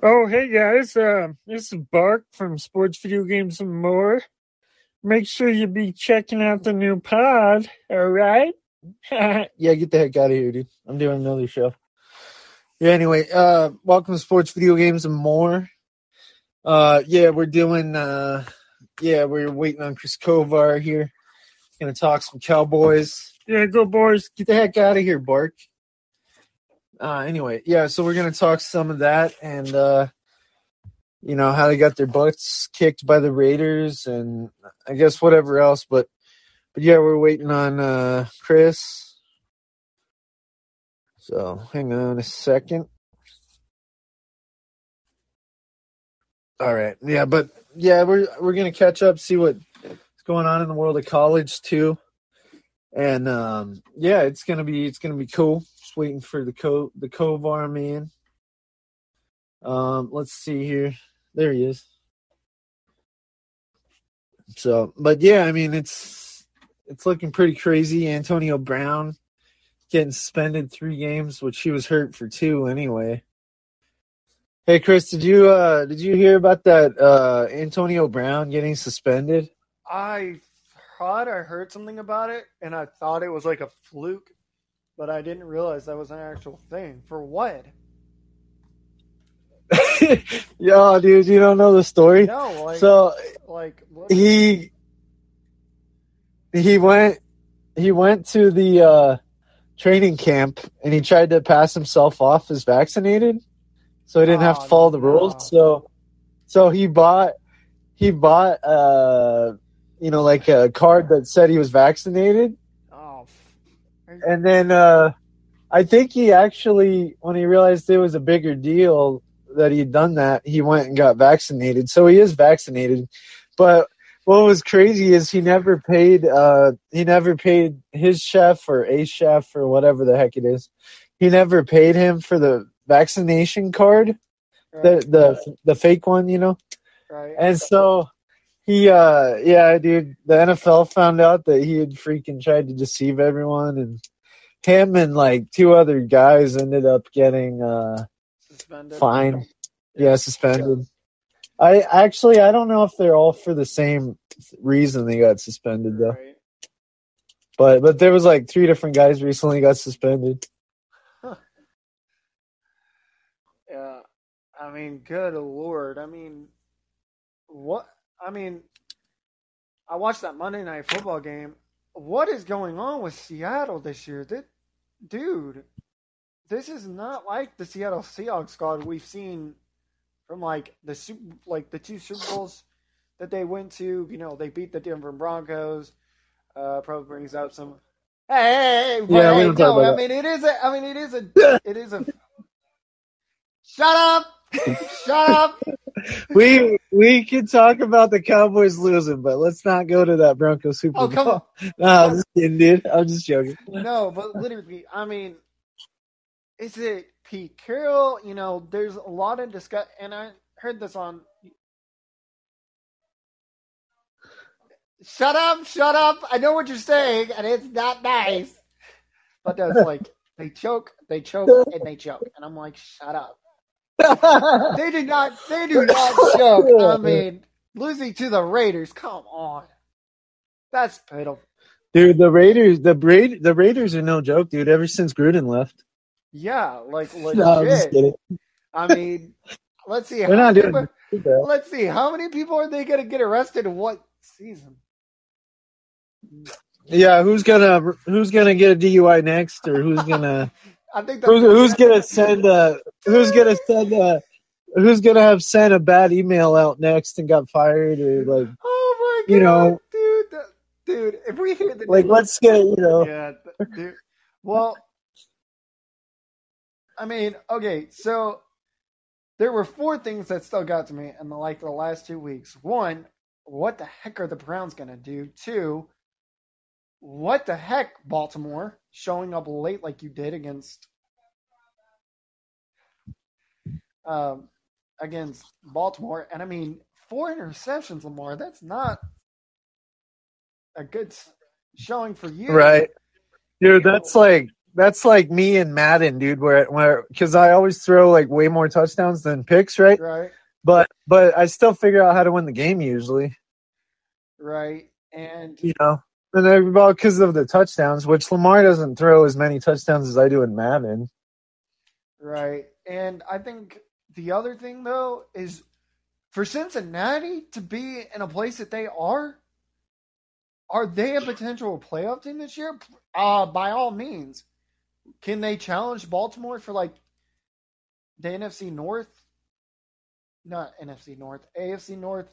Oh, hey guys, this is Bark from Sports, Video Games, and More. Make sure you be checking out the new pod, alright? Yeah, get the heck out of here, dude. I'm doing another show. Yeah, anyway, welcome to Sports, Video Games, and More. We're doing, we're waiting on Chris Kovar here. Gonna talk some Cowboys. Yeah, go boys. Get the heck out of here, Bark. Anyway, so we're gonna talk some of that and, how they got their butts kicked by the Raiders and I guess whatever else. But yeah, we're waiting on Chris. So hang on a second. All right. Yeah, but we're gonna catch up, see what's going on in the world of college too. And it's gonna be cool. Just waiting for the Kovar man. Let's see here. There he is. So, but yeah, I mean it's looking pretty crazy. Antonio Brown getting suspended 3 games, which he was hurt for 2 anyway. Hey Chris, did you hear about that Antonio Brown getting suspended? I thought I heard something about it, and I thought it was like a fluke, but I didn't realize that was an actual thing. For what? Yo, dude, you don't know the story? No, what? he went to the training camp and he tried to pass himself off as vaccinated, so he didn't have to follow the rules. So he bought like a card that said he was vaccinated. And then I think he actually, when he realized it was a bigger deal that he'd done that, he went and got vaccinated. So he is vaccinated. But what was crazy is he never paid his chef or a chef or whatever the heck it is. He never paid him for the vaccination card, right. the fake one, Right. And so he, dude, the NFL found out that he had freaking tried to deceive everyone, and him and like 2 other guys ended up getting suspended. Fined. Yeah, suspended. I don't know if they're all for the same reason they got suspended though. Right. But there was like 3 different guys recently got suspended. Huh. Yeah, I mean, good Lord. I mean, what? I mean, I watched that Monday Night Football game. What is going on with Seattle this year? Dude, this is not like the Seattle Seahawks squad we've seen from the 2 Super Bowls that they went to. They beat the Denver Broncos. Probably brings out some. Hey, yeah, no. I mean, it is a. Shut up! Shut up! We can talk about the Cowboys losing, but let's not go to that Broncos Super Bowl. Oh, come on. No, I'm just kidding, dude. I'm just joking. No, but literally, I mean, is it Pete Carroll? There's a lot of discussion, and I heard this on. Shut up! I know what you're saying, and it's not nice. But that's like they choke, and they choke, and I'm like, shut up. They do not choke. I mean, losing to the Raiders, come on. That's pitiful. Dude, the Raiders are no joke, dude, ever since Gruden left. Yeah, like legit. No, I'm just kidding. I mean, let's see. Let's see. How many people are they going to get arrested in what season? Yeah, who's gonna get a DUI next, or who's gonna? I think who's gonna have sent a bad email out next and got fired, or like? Oh my god, dude! If we hear the let's get Yeah, dude. Well, I mean, okay, so there were 4 things that still got to me in the last 2 weeks. 1, what the heck are the Browns gonna do? 2, what the heck, Baltimore, showing up late like you did against Baltimore. And I mean, 4 interceptions, Lamar, that's not a good showing for you. Right. Dude, that's like that's like me in Madden, dude. Where because I always throw like way more touchdowns than picks, right? Right. But I still figure out how to win the game usually. Right. And and because of the touchdowns, which Lamar doesn't throw as many touchdowns as I do in Madden. Right. And I think the other thing though is for Cincinnati to be in a place that they are they a potential playoff team this year? By all means. Can they challenge Baltimore for like the NFC North? Not NFC North, AFC North,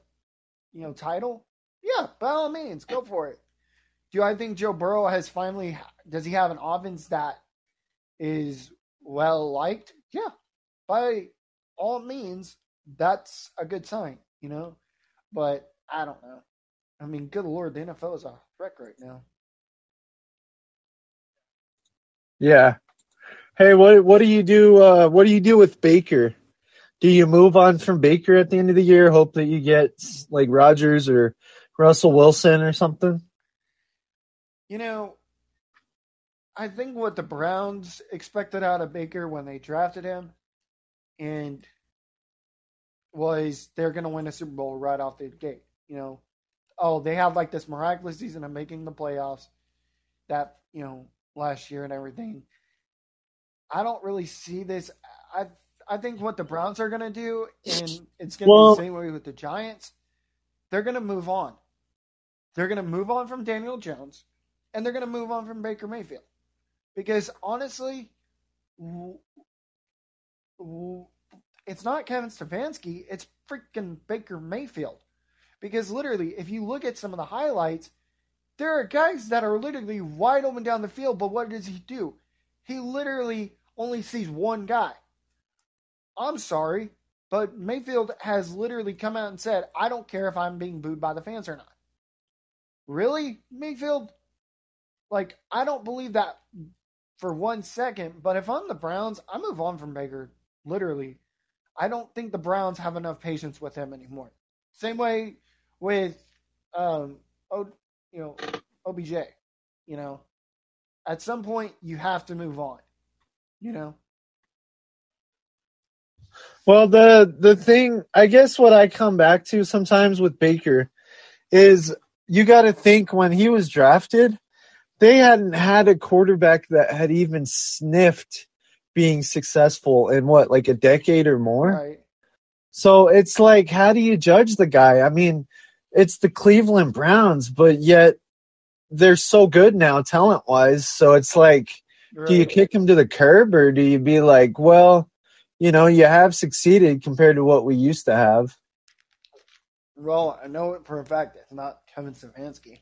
title? Yeah, by all means, go for it. Do I think Joe Burrow does he have an offense that is well liked? Yeah, by all means, that's a good sign, But I don't know. I mean, good Lord, the NFL is a wreck right now. Yeah. Hey, what do you do? What do you do with Baker? Do you move on from Baker at the end of the year? Hope that you get like Rodgers or Russell Wilson or something? I think what the Browns expected out of Baker when they drafted him and was they're going to win a Super Bowl right off the gate. They had like this miraculous season of making the playoffs that, last year and everything. I don't really see this. I think what the Browns are going to do, and it's going to be the same way with the Giants, they're going to move on. They're going to move on from Daniel Jones, and they're going to move on from Baker Mayfield. Because honestly, it's not Kevin Stefanski, it's freaking Baker Mayfield. Because literally, if you look at some of the highlights, there are guys that are literally wide open down the field, but what does he do? He literally only sees one guy. I'm sorry, but Mayfield has literally come out and said, I don't care if I'm being booed by the fans or not. Really, Mayfield? Like, I don't believe that for 1 second, but if I'm the Browns, I move on from Baker, literally. I don't think the Browns have enough patience with him anymore. Same way with, OBJ. At some point, you have to move on. Well, the thing, I guess what I come back to sometimes with Baker is you got to think when he was drafted, they hadn't had a quarterback that had even sniffed being successful in like a decade or more. Right. So it's like, how do you judge the guy? I mean, it's the Cleveland Browns, but yet they're so good now talent-wise. So it's like, right. Do you kick him to the curb or do you be like, well, you have succeeded compared to what we used to have? Well, I know it for a fact it's not Kevin Stefanski.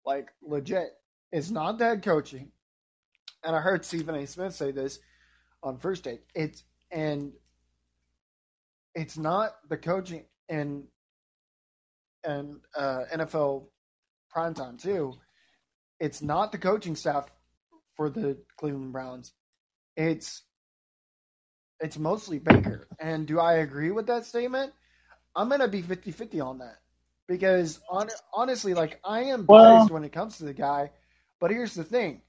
Like, legit. It's not the head coaching. And I heard Stephen A. Smith say this on First Take. It's not the coaching and NFL primetime too. It's not the coaching staff for the Cleveland Browns. It's mostly Baker. And do I agree with that statement? I'm going to be 50-50 on that. Because honestly, like, I am biased when it comes to the guy. But here's the thing.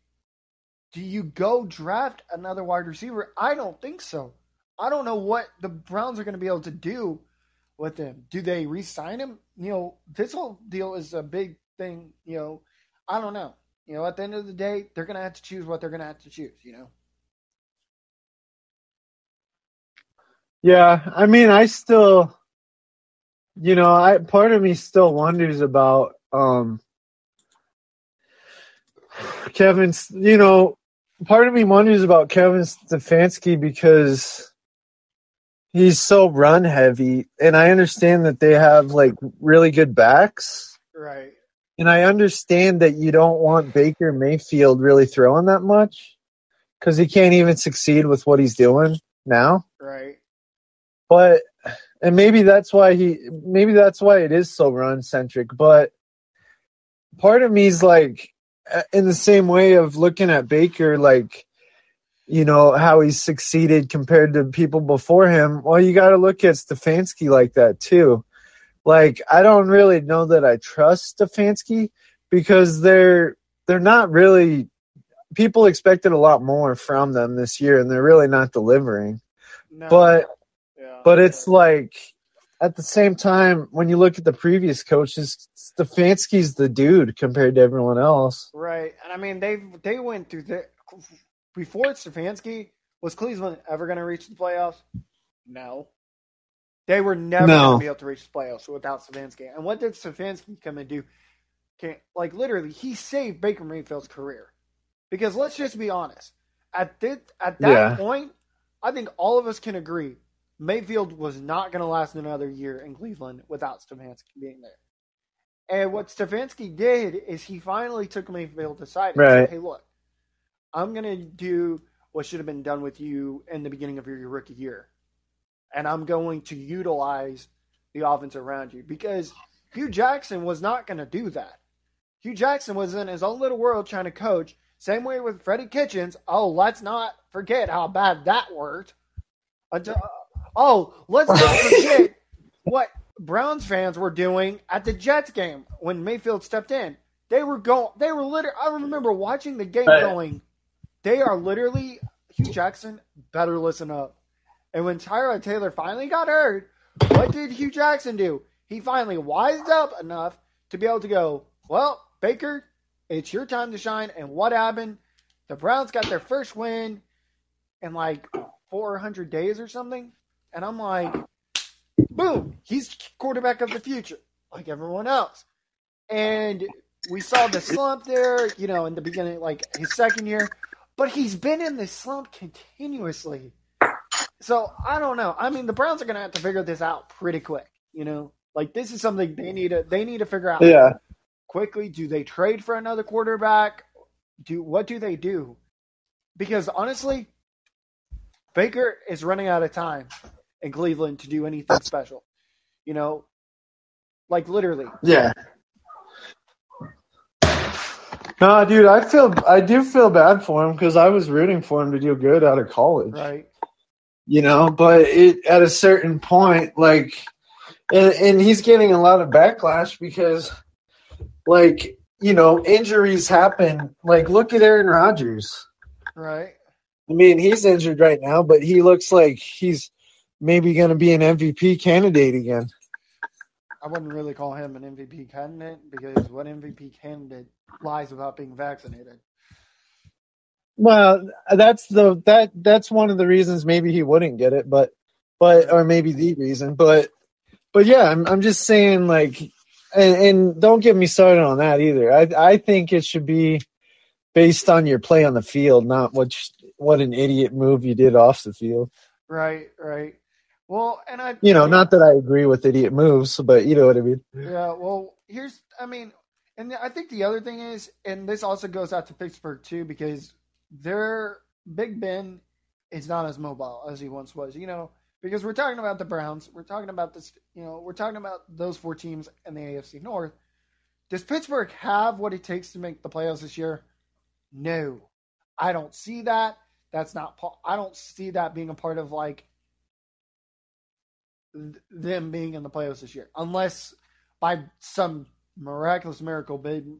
Do you go draft another wide receiver? I don't think so. I don't know what the Browns are going to be able to do with him. Do they re-sign him? This whole deal is a big thing. I don't know. At the end of the day, they're going to have to choose what they're going to have to choose, Yeah, I mean, I still, part of me still wonders about Kevin's, part of me wonders about Kevin Stefanski because he's so run heavy, and I understand that they have like really good backs. Right. And I understand that you don't want Baker Mayfield really throwing that much because he can't even succeed with what he's doing now. Right. But, and maybe that's why it is so run centric. But part of me is like, in the same way of looking at Baker, like, how he's succeeded compared to people before him. Well, you got to look at Stefanski like that too. Like, I don't really know that I trust Stefanski because they're not really people expected a lot more from them this year, and they're really not delivering. No. But it's like, at the same time, when you look at the previous coaches, Stefanski's the dude compared to everyone else. Right. And I mean, they went through before Stefanski, was Cleveland ever going to reach the playoffs? No. They were never going to be able to reach the playoffs without Stefanski. And what did Stefanski come and do? Literally, he saved Baker Mayfield's career. Because let's just be honest. At that point, I think all of us can agree Mayfield was not going to last another year in Cleveland without Stefanski being there. And what Stefanski did is he finally took Mayfield aside and said, hey, look, I'm going to do what should have been done with you in the beginning of your rookie year. And I'm going to utilize the offense around you. Because Hugh Jackson was not going to do that. Hugh Jackson was in his own little world trying to coach. Same way with Freddie Kitchens. Oh, let's not forget how bad that worked. Let's not forget what Browns fans were doing at the Jets game when Mayfield stepped in. I remember watching the game going, they are literally, Hugh Jackson, better listen up. And when Tyrod Taylor finally got hurt, what did Hugh Jackson do? He finally wised up enough to be able to go, well, Baker, it's your time to shine. And what happened? The Browns got their first win in 400 days or something. And I'm like, boom, he's quarterback of the future, like everyone else. And we saw the slump there, in the beginning, his second year. But he's been in this slump continuously. So, I don't know. I mean, the Browns are going to have to figure this out pretty quick, This is something they need to figure out. Yeah. Quickly. Do they trade for another quarterback? What do they do? Because, honestly, Baker is running out of time in Cleveland to do anything special. Literally. Yeah. No, dude, I do feel bad for him because I was rooting for him to do good out of college. Right. But at a certain point, and he's getting a lot of backlash because, injuries happen. Look at Aaron Rodgers. Right. I mean, he's injured right now, but he looks like he's maybe going to be an MVP candidate again. I wouldn't really call him an MVP candidate because what MVP candidate lies about being vaccinated? Well, that's one of the reasons maybe he wouldn't get it, but or maybe the reason, but yeah, I'm just saying and don't get me started on that either. I think it should be based on your play on the field, not what an idiot move you did off the field. Right. Well, and not that I agree with idiot moves, but you know what I mean. Yeah. Well, and I think the other thing is, and this also goes out to Pittsburgh too, because their Big Ben is not as mobile as he once was. Because we're talking about the Browns, we're talking about this, we're talking about those four teams in the AFC North. Does Pittsburgh have what it takes to make the playoffs this year? No, I don't see that. I don't see that being a part of them being in the playoffs this year, unless by some miraculous miracle, Ben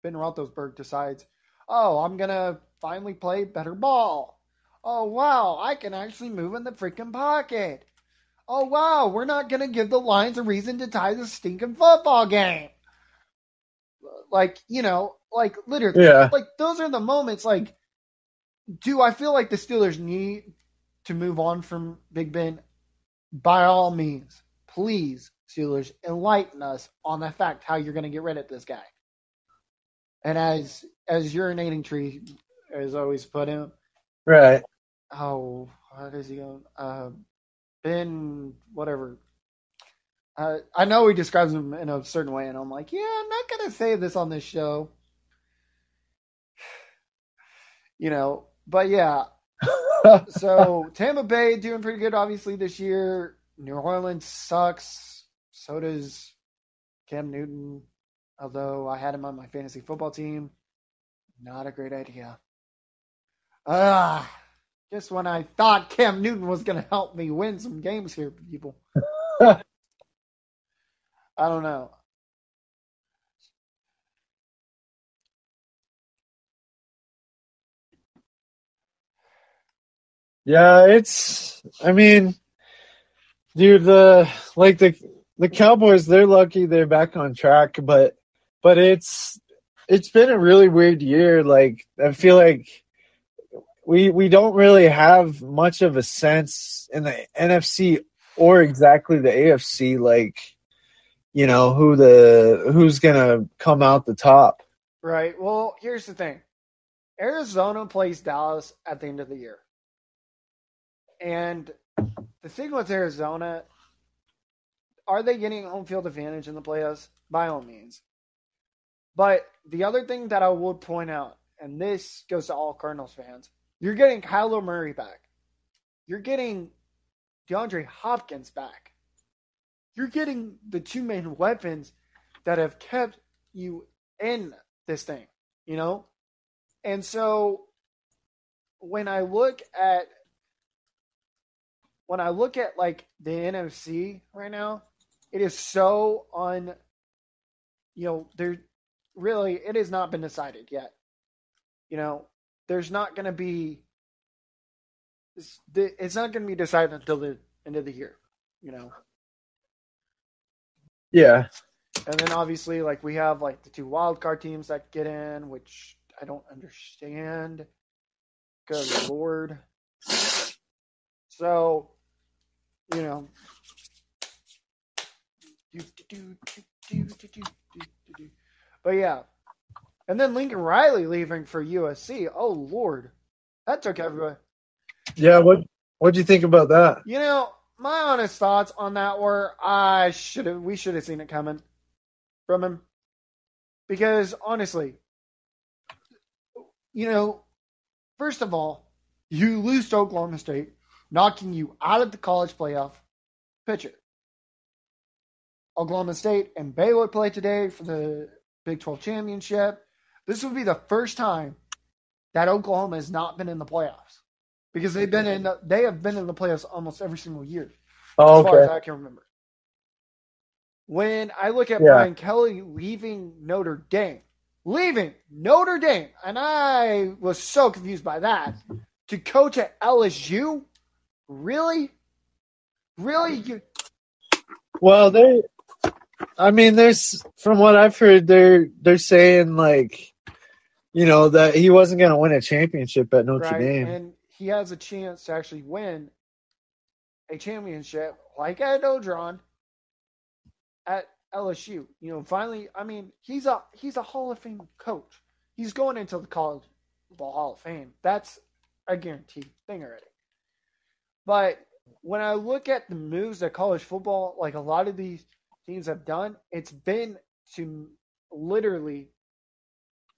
Roethlisberger decides, oh, I'm gonna finally play better ball. Oh wow, I can actually move in the freaking pocket. Oh wow, we're not gonna give the Lions a reason to tie the stinking football game. Literally, yeah. Those are the moments. Do I feel like the Steelers need to move on from Big Ben? By all means, please, Steelers, enlighten us on the fact how you're going to get rid of this guy. And as urinating tree has always put him, right? Oh, what is he going? Ben, whatever. I know he describes him in a certain way, and I'm like, yeah, I'm not going to say this on this show. But yeah. So Tampa Bay doing pretty good, obviously, this year. New Orleans sucks. So does Cam Newton. Although I had him on my fantasy football team. Not a great idea. Just when I thought Cam Newton was going to help me win some games here, people. I don't know. Yeah, I mean, dude, the Cowboys, they're lucky they're back on track, but it's been a really weird year. Like, I feel like we don't really have much of a sense in the NFC or exactly the AFC, like, you know, who's gonna come out the top. Right. Well, here's the thing. Arizona plays Dallas at the end of the year. And the thing with Arizona, are they getting home field advantage in the playoffs? By all means. But the other thing that I would point out, and this goes to all Cardinals fans, you're getting Kyler Murray back. You're getting DeAndre Hopkins back. You're getting the two main weapons that have kept you in this thing, you know? And so when I look at like the NFC right now, it is so there really, it has not been decided yet. You know, there's not going to be, it's not going to be decided until the end of the year, you know? Yeah. And then obviously, like, we have like the two wild card teams that get in, which I don't understand. Good Lord. So, you know. But yeah. And then Lincoln Riley leaving for USC. Oh Lord. That took everybody. Yeah, what'd you think about that? You know, my honest thoughts on that were we should have seen it coming from him. Because honestly, you know, first of all, you lose to Oklahoma State, knocking you out of the college playoff picture. Oklahoma State and Baylor play today for the Big 12 championship. This would be the first time that Oklahoma has not been in the playoffs because they have been in the playoffs almost every single year, as far as I can remember. When I look at Brian Kelly leaving Notre Dame, and I was so confused by that, to coach at LSU, really? Well, there's, from what I've heard, they're saying, like, you know, that he wasn't going to win a championship at Notre Dame. And he has a chance to actually win a championship like Ed Odron at LSU. You know, finally, I mean, he's a Hall of Fame coach. He's going into the College Football Hall of Fame. That's a guaranteed thing already. But when I look at the moves that college football, like a lot of these teams have done, it's been to literally,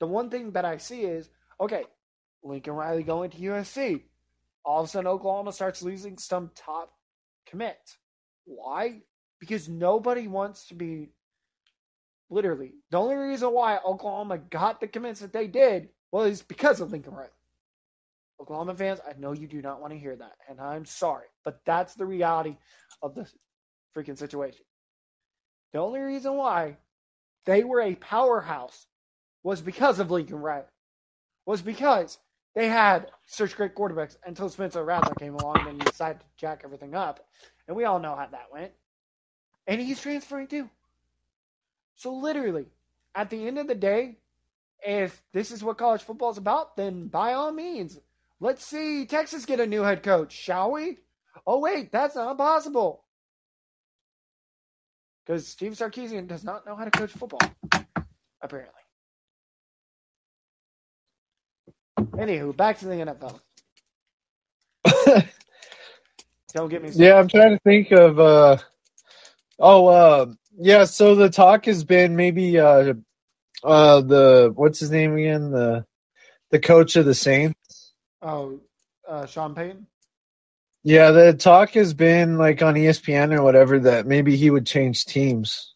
the one thing that I see is, okay, Lincoln Riley going to USC. All of a sudden, Oklahoma starts losing some top commits. Why? Because nobody wants to be, literally, the only reason why Oklahoma got the commits that they did was because of Lincoln Riley. Oklahoma fans, I know you do not want to hear that, and I'm sorry, but that's the reality of the freaking situation. The only reason why they were a powerhouse was because of Lincoln Riley. Was because they had such great quarterbacks until Spencer Rattler came along and he decided to jack everything up. And we all know how that went. And he's transferring too. So literally, at the end of the day, if this is what college football is about, then by all means, let's see Texas get a new head coach, shall we? Oh, wait, that's not possible. Because Steve Sarkisian does not know how to coach football, apparently. Anywho, back to the NFL. Don't get me started. Yeah, I'm trying to think of so the talk has been maybe the what's his name again? The coach of the Saints. Oh, Sean Payton? Yeah, the talk has been, like, on ESPN or whatever, that maybe he would change teams.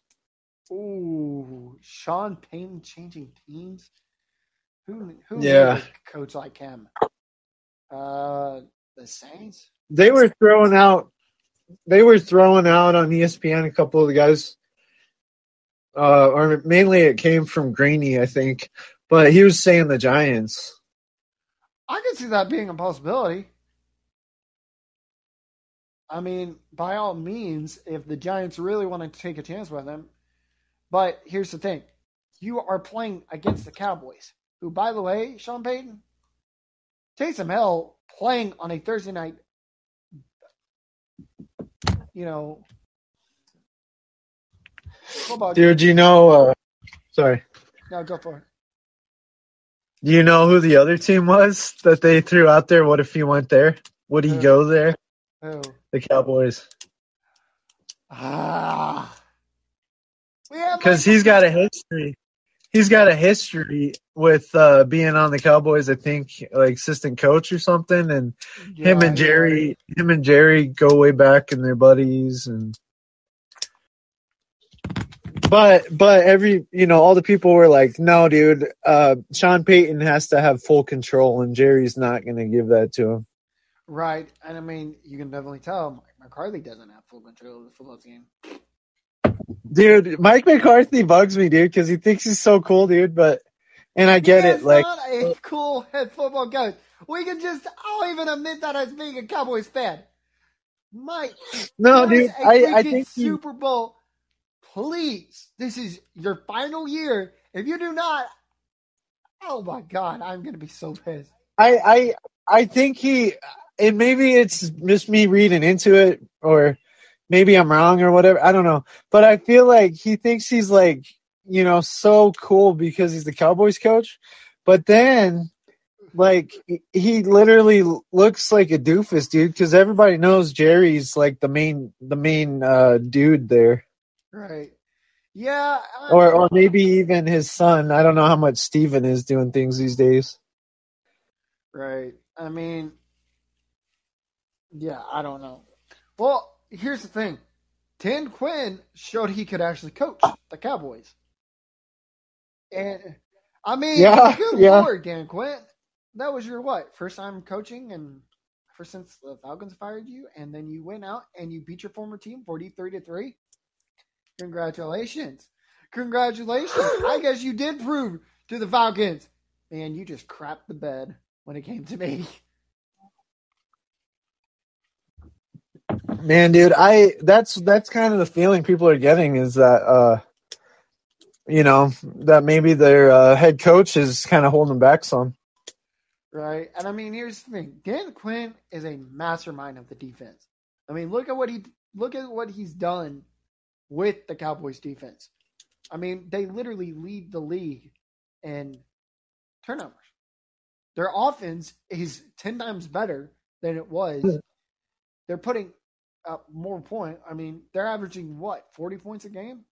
Ooh, Sean Payton changing teams? Who Yeah. would coach like him? The Saints? They were throwing out on ESPN a couple of the guys. Or mainly it came from Greeny, I think. But he was saying the Giants. I could see that being a possibility. I mean, by all means, if the Giants really want to take a chance with him. But here's the thing. You are playing against the Cowboys, who, by the way, Sean Payton, Taysom Hill playing on a Thursday night, football game. Dude, sorry. No, go for it. Do you know who the other team was that they threw out there? What if he went there? Would he go there? Who? The Cowboys. Because he's got a history. He's got a history with being on the Cowboys, I think, like assistant coach or something. And him and Jerry go way back and they're buddies. And but all the people were like, no, dude, Sean Payton has to have full control, and Jerry's not going to give that to him. Right, and I mean, you can definitely tell Mike McCarthy doesn't have full control of the football team. Dude, Mike McCarthy bugs me, dude, because he thinks he's so cool, dude. And I get it. Like, not a cool head football coach. I'll even admit that as being a Cowboys fan. Mike, no, dude, I think Super Bowl. Please, this is your final year. If you do not, oh my God, I'm gonna be so pissed. I think and maybe it's just me reading into it, or maybe I'm wrong or whatever. I don't know. But I feel like he thinks he's like, so cool because he's the Cowboys coach. But then, like, he literally looks like a doofus, dude, because everybody knows Jerry's like the main dude there. Right. Yeah. Or maybe even his son. I don't know how much Steven is doing things these days. Right. I mean, yeah, I don't know. Well, here's the thing. Dan Quinn showed he could actually coach the Cowboys. And, I mean, good Lord, Dan Quinn. That was your first time coaching and ever since the Falcons fired you, and then you went out and you beat your former team 43-3? Congratulations. I guess you did prove to the Falcons. Man, you just crapped the bed when it came to me. Man, dude, that's kind of the feeling people are getting is that that maybe their head coach is kind of holding them back some. Right. And I mean, here's the thing. Dan Quinn is a mastermind of the defense. I mean, look at what he's done with the Cowboys defense. I mean, they literally lead the league in turnovers. Their offense is 10 times better than it was. They're putting up more points. I mean, they're averaging 40 points a game?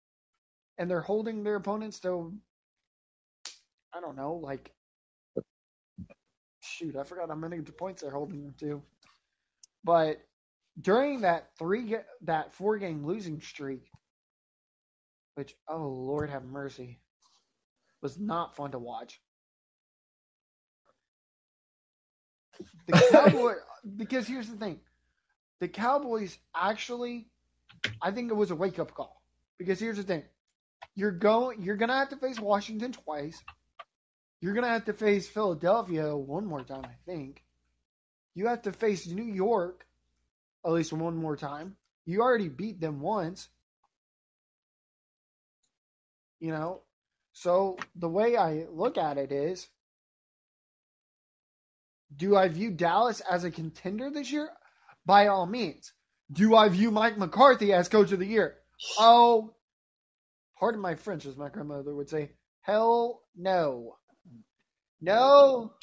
And they're holding their opponents to, I don't know, like, shoot, I forgot how many points they're holding them to. But during that 4-game losing streak, which, oh, Lord have mercy, was not fun to watch. The Cowboys, because here's the thing. The Cowboys actually, I think it was a wake-up call. Because here's the thing. You're going to have to face Washington twice. You're going to have to face Philadelphia one more time, I think. You have to face New York at least one more time. You already beat them once. So the way I look at it is, do I view Dallas as a contender this year? By all means. Do I view Mike McCarthy as coach of the year? Oh, pardon my French, as my grandmother would say. Hell no. No.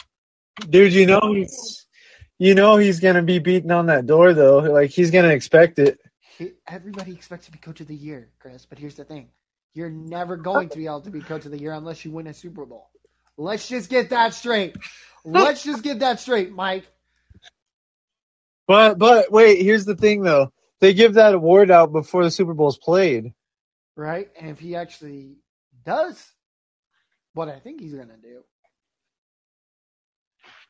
Dude, he's going to be beating on that door, though. Like, he's going to expect it. Everybody expects to be coach of the year, Chris. But here's the thing. You're never going to be able to be coach of the year unless you win a Super Bowl. Let's just get that straight. Mike. But wait, here's the thing, though. They give that award out before the Super Bowl's played. Right? And if he actually does what I think he's going to do,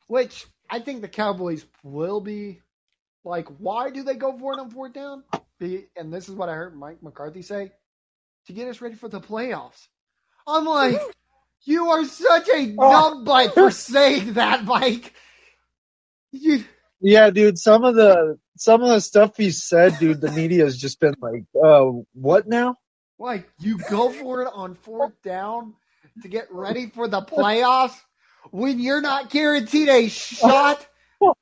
which I think the Cowboys will be like, why do they go for it on fourth down? And this is what I heard Mike McCarthy say, to get us ready for the playoffs. I'm like, you are such a numbite for saying that, Mike. Yeah, dude, some of the some of the stuff he said, dude, the media has just been like, what now? Like, you go for it on 4th down to get ready for the playoffs when you're not guaranteed a shot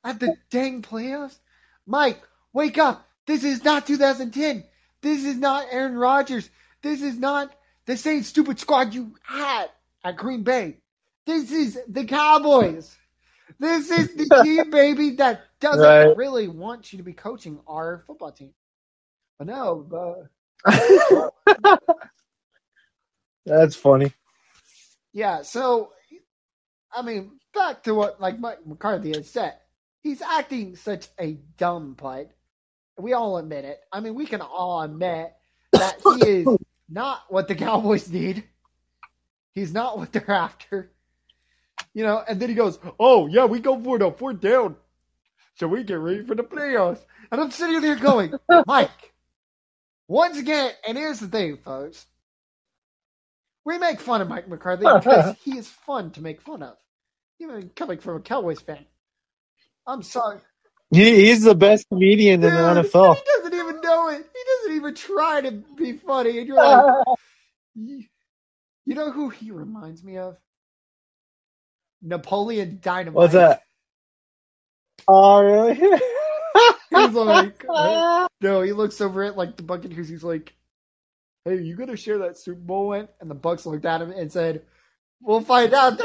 at the dang playoffs? Mike, wake up. This is not 2010. This is not Aaron Rodgers. This is not the same stupid squad you had at Green Bay. This is the Cowboys. This is the team, baby, that doesn't really want you to be coaching our football team. But no, That's funny. Yeah, so, I mean, back to what like Mike McCarthy had said. He's acting such a dumb putt. We all admit it. I mean, we can all admit that he is not what the Cowboys need. He's not what they're after. And then he goes, oh, yeah, we go for it on 4th down. So we get ready for the playoffs. And I'm sitting there going, Mike, once again, and here's the thing, folks. We make fun of Mike McCarthy because he is fun to make fun of. Even coming from a Cowboys fan. I'm sorry. He's the best comedian in the NFL. He doesn't even know it. He doesn't even try to be funny. And you're like, you know who he reminds me of? Napoleon Dynamite. What's that? Oh, really? He's like, no, he looks over at like the Buccaneers. He's like, hey, you gonna share that Super Bowl win? And the Bucs looked at him and said, we'll find out.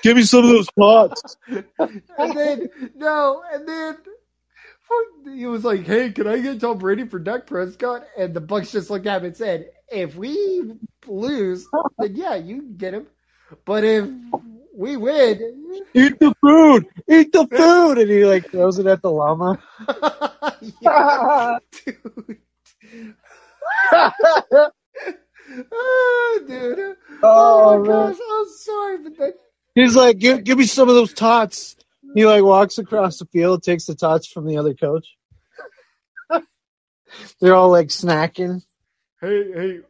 Give me some of those pots. and then he was like, hey, can I get Tom Brady for Dak Prescott? And the Bucs just looked at him and said, if we lose, then yeah, you can get him. But if we win, eat the food. Eat the food. And he like throws it at the llama. Yeah, dude. Oh, dude. Oh my gosh, I'm sorry, but that. He's like, give me some of those tots. He like walks across the field, takes the tots from the other coach. They're all like snacking. Hey,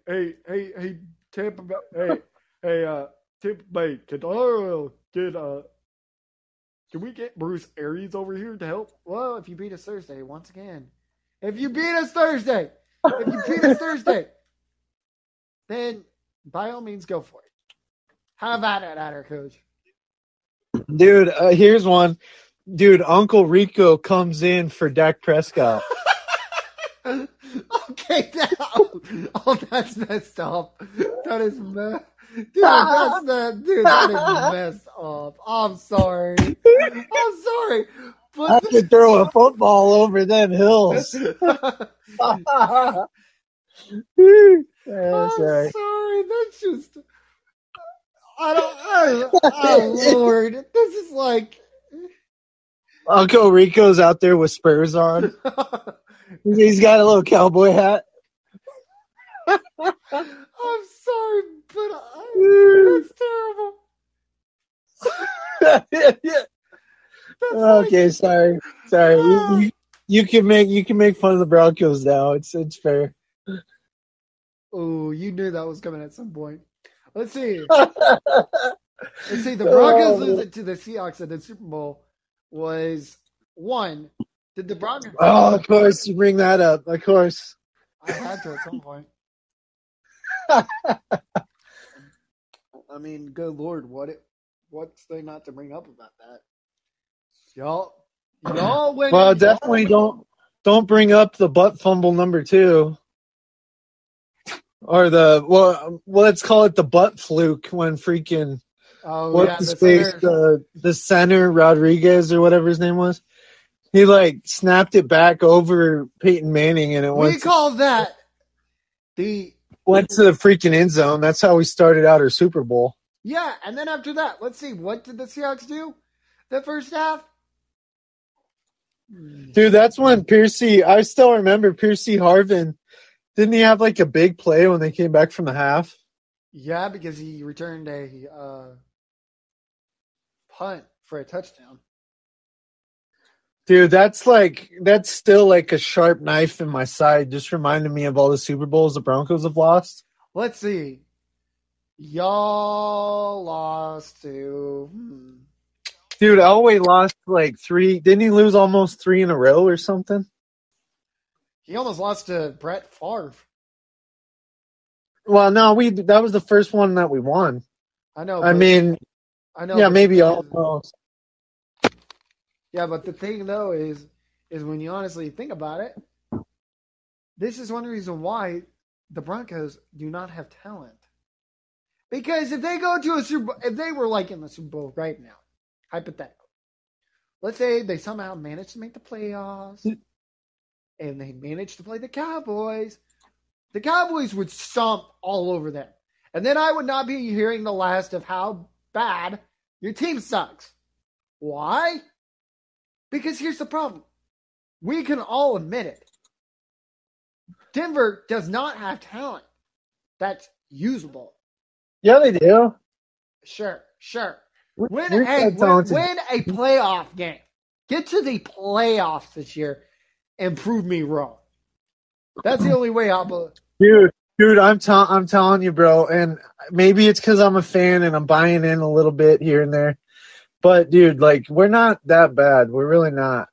Tampa Bay. Tampa Bay. Can we get Bruce Arians over here to help? Well, if you beat us Thursday, once again. If you beat us Thursday, then by all means go for it. How about it, our coach? Dude, here's one. Dude, Uncle Rico comes in for Dak Prescott. Okay, that's messed up. That is messed. Dude, that is messed up. I'm sorry. But I could throw a football over them hills. I'm sorry. That's just. Oh, Lord. This is like. Uncle Rico's out there with spurs on. He's got a little cowboy hat. I'm sorry, but that's terrible. Okay, sorry. You can make fun of the Broncos now. It's fair. Oh, you knew that was coming at some point. Let's see. The Broncos losing to the Seahawks at the Super Bowl was one. Did the Broncos? Oh, of course you bring that up. Of course. I had to at some point. I mean, good Lord, what's there not to bring up about that? Y'all went. Well, definitely don't bring up the butt fumble number 2. Or let's call it the butt fluke when freaking the center Rodriguez or whatever his name was. He like snapped it back over Peyton Manning and we call that went to the freaking end zone. That's how we started out our Super Bowl. Yeah, and then after that, let's see, what did the Seahawks do the first half? Dude, that's when I still remember Piercy Harvin. Didn't he have like a big play when they came back from the half? Yeah, because he returned a punt for a touchdown. Dude, that's still like a sharp knife in my side. Just reminded me of all the Super Bowls the Broncos have lost. Let's see. Y'all lost to... Dude, Elway lost like 3. Didn't he lose almost 3 in a row or something? He almost lost to Brett Favre. Well, no, that was the first one that we won. I know. I mean, I know. Yeah, maybe almost. Yeah, but the thing though is when you honestly think about it, this is one reason why the Broncos do not have talent. Because if they go to a Super Bowl, if they were like in the Super Bowl right now, hypothetically, let's say they somehow managed to make the playoffs and they managed to play the Cowboys would stomp all over them. And then I would not be hearing the last of how bad your team sucks. Why? Because here's the problem. We can all admit it. Denver does not have talent that's usable. Yeah, they do. Sure. Win a playoff game. Get to the playoffs this year and prove me wrong. That's the only way I'll believe. Dude, I'm telling you, bro, and maybe it's because I'm a fan and I'm buying in a little bit here and there. But, dude, like, we're not that bad. We're really not.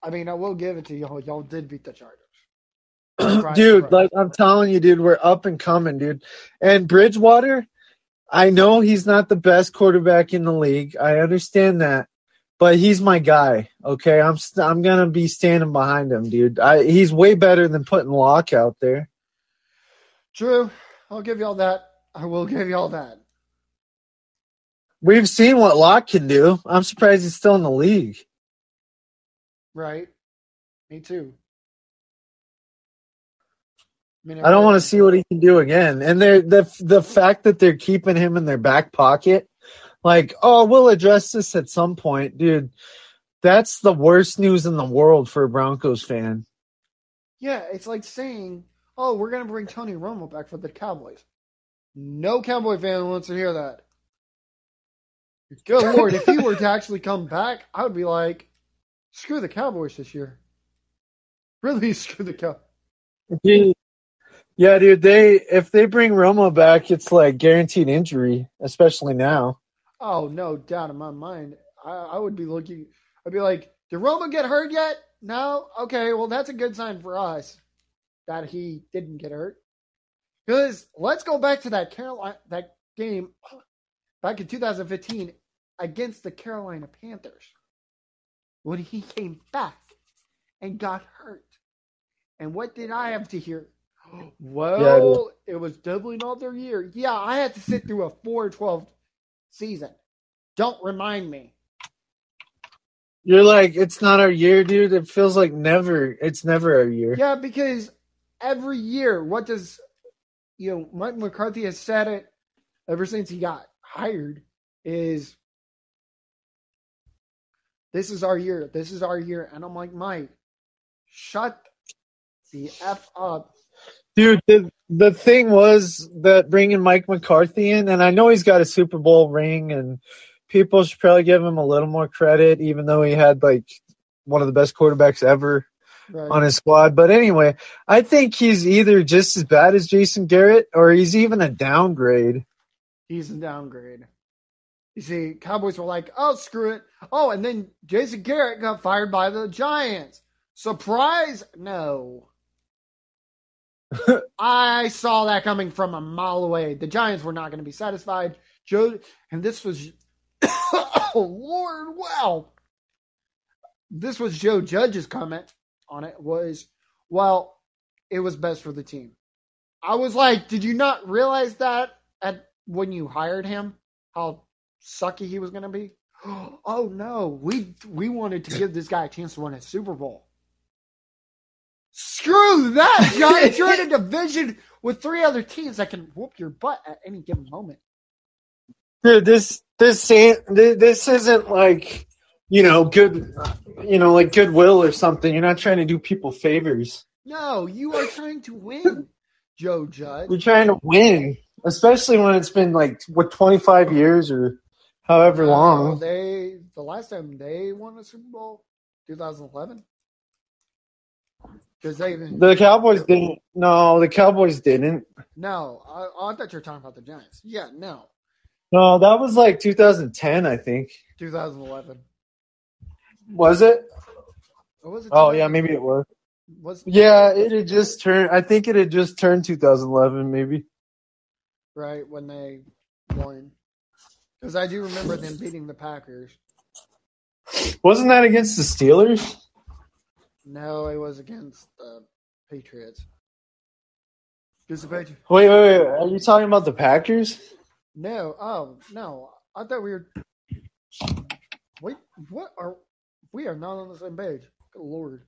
I mean, I will give it to y'all. Y'all did beat the Chargers. Dude, like, I'm telling you, dude, we're up and coming, dude. And Bridgewater, I know he's not the best quarterback in the league. I understand that. But he's my guy, okay? I'm going to be standing behind him, dude. He's way better than putting Locke out there. True. I'll give y'all that. I will give y'all that. We've seen what Locke can do. I'm surprised he's still in the league. Right. Me too. I don't want to see what he can do again. And the fact that they're keeping him in their back pocket, like, oh, we'll address this at some point, dude. That's the worst news in the world for a Broncos fan. Yeah, it's like saying, oh, we're going to bring Tony Romo back for the Cowboys. No Cowboy fan wants to hear that. Good Lord, if he were to actually come back, I would be like, screw the Cowboys this year. Really screw the Cowboys. Yeah, dude, if they bring Romo back, it's like guaranteed injury, especially now. Oh, no doubt in my mind. I would be looking, I'd be like, did Romo get hurt yet? No? Okay, well, that's a good sign for us that he didn't get hurt. Because let's go back to that game back in 2015 against the Carolina Panthers when he came back and got hurt. And what did I have to hear? Well, it was definitely not their year. Yeah, I had to sit through a 4-12 season. Don't remind me. You're like, it's not our year, dude. It feels like it's never our year. Yeah, because every year, what does, Mike McCarthy has said it ever since he got hired is, this is our year. This is our year. And I'm like, Mike, shut the F up. Dude, the thing was that bringing Mike McCarthy in, and I know he's got a Super Bowl ring, and people should probably give him a little more credit, even though he had, like, one of the best quarterbacks ever on his squad. But anyway, I think he's either just as bad as Jason Garrett, or he's even a downgrade. He's a downgrade. You see, Cowboys were like, oh, screw it. Oh, and then Jason Garrett got fired by the Giants. Surprise? No. I saw that coming from a mile away. The Giants were not going to be satisfied. And this was, oh, Lord, wow. This was Joe Judge's comment on it was, well, it was best for the team. I was like, did you not realize that when you hired him, how sucky he was going to be? Oh, no. We wanted to give this guy a chance to win a Super Bowl. Screw that, Giants. You're in a division with 3 other teams that can whoop your butt at any given moment. Dude, this isn't like, good, like goodwill or something. You're not trying to do people favors. No, you are trying to win, Joe Judge. We're trying to win, especially when it's been 25 years or however long. The last time they won a Super Bowl, 2011. The Cowboys didn't. No, the Cowboys didn't. No, I thought you were talking about the Giants. Yeah, no. No, that was 2010, I think. 2011. Was it? Or was it? Oh, yeah, maybe it was. it had just turned. I think it had just turned 2011, maybe. Right when they won, because I do remember them beating the Packers. Wasn't that against the Steelers? No, it was against the Patriots. Wait. Are you talking about the Packers? No. Oh, no. I thought we were. Wait, we are not on the same page. Good Lord.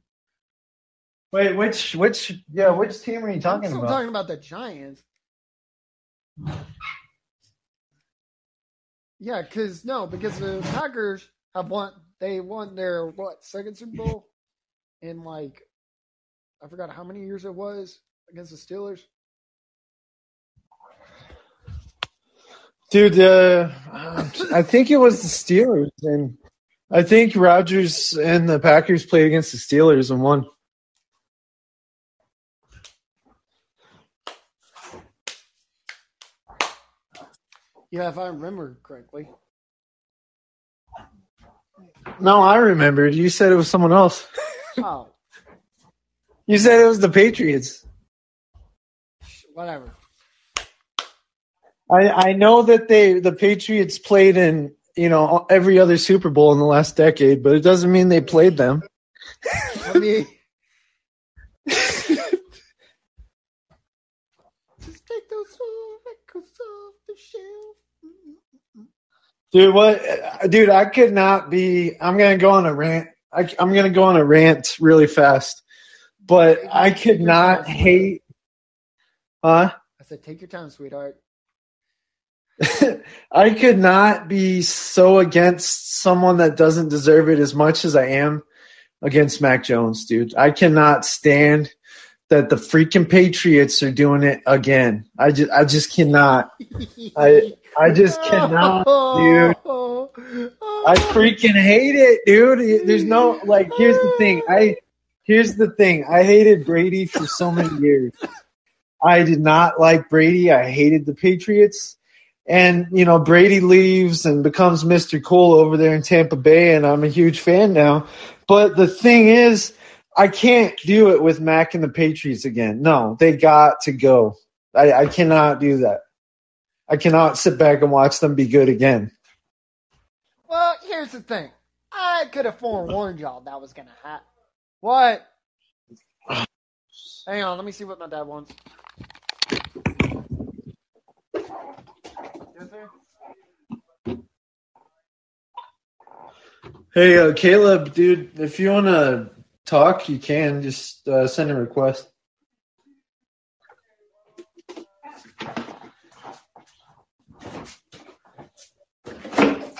Wait, which team are you talking I'm about? talking about the Giants. Yeah, because the Packers have won. They won their second Super Bowl in I forgot how many years it was against the Steelers. Dude, I think it was the Steelers, and I think Rodgers and the Packers played against the Steelers and won. Yeah, if I remember correctly. No, I remembered. You said it was someone else. Oh. You said it was the Patriots. Whatever. I know that the Patriots played in every other Super Bowl in the last decade, but it doesn't mean they played them. I mean, just take those records off the shelf. Dude, what? Dude, I could not be. I'm gonna go on a rant. I'm gonna go on a rant really fast, but I could not hate. Huh? I said, take your time, sweetheart. I could not be so against someone that doesn't deserve it as much as I am against Mac Jones, dude. I cannot stand that the freaking Patriots are doing it again. I just cannot. I just cannot, dude. I freaking hate it, dude. There's no here's the thing. I hated Brady for so many years. I did not like Brady. I hated the Patriots. And, Brady leaves and becomes Mr. Cool over there in Tampa Bay, and I'm a huge fan now. But the thing is, I can't do it with Mac and the Patriots again. No, they got to go. I cannot do that. I cannot sit back and watch them be good again. Well, here's the thing. I could have forewarned y'all that was going to happen. What? Hang on, let me see what my dad wants. Yes, sir? Hey, Caleb, dude, if you want to talk, you can. Just send a request.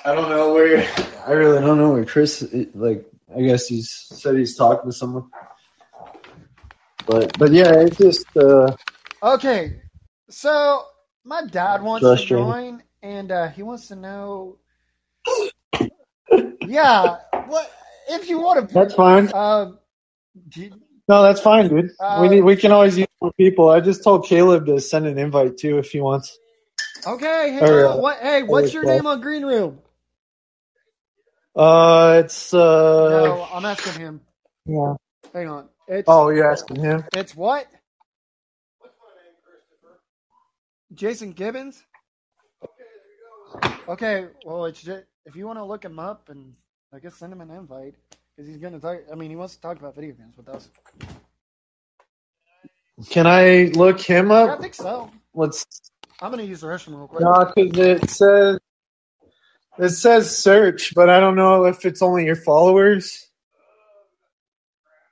I really don't know where Chris, I guess he said he's talking to someone. But yeah, it just... Okay, so my dad wants to join, and he wants to know... Yeah, what if you want to... That's fine. No, that's fine, dude. We can always use more people. I just told Caleb to send an invite, too, if he wants. Okay, what's your name on Green Room? It's... No, I'm asking him. Yeah. Hang on. You're asking him? It's what? What's my name, Christopher? Jason Gibbons? Okay, well, it's just, if you want to look him up and I guess send him an invite because he's going to talk. I mean, he wants to talk about video games with us. Can I look him up? Yeah, I think so. I'm going to use the restroom real quick. No, because it says search, but I don't know if it's only your followers.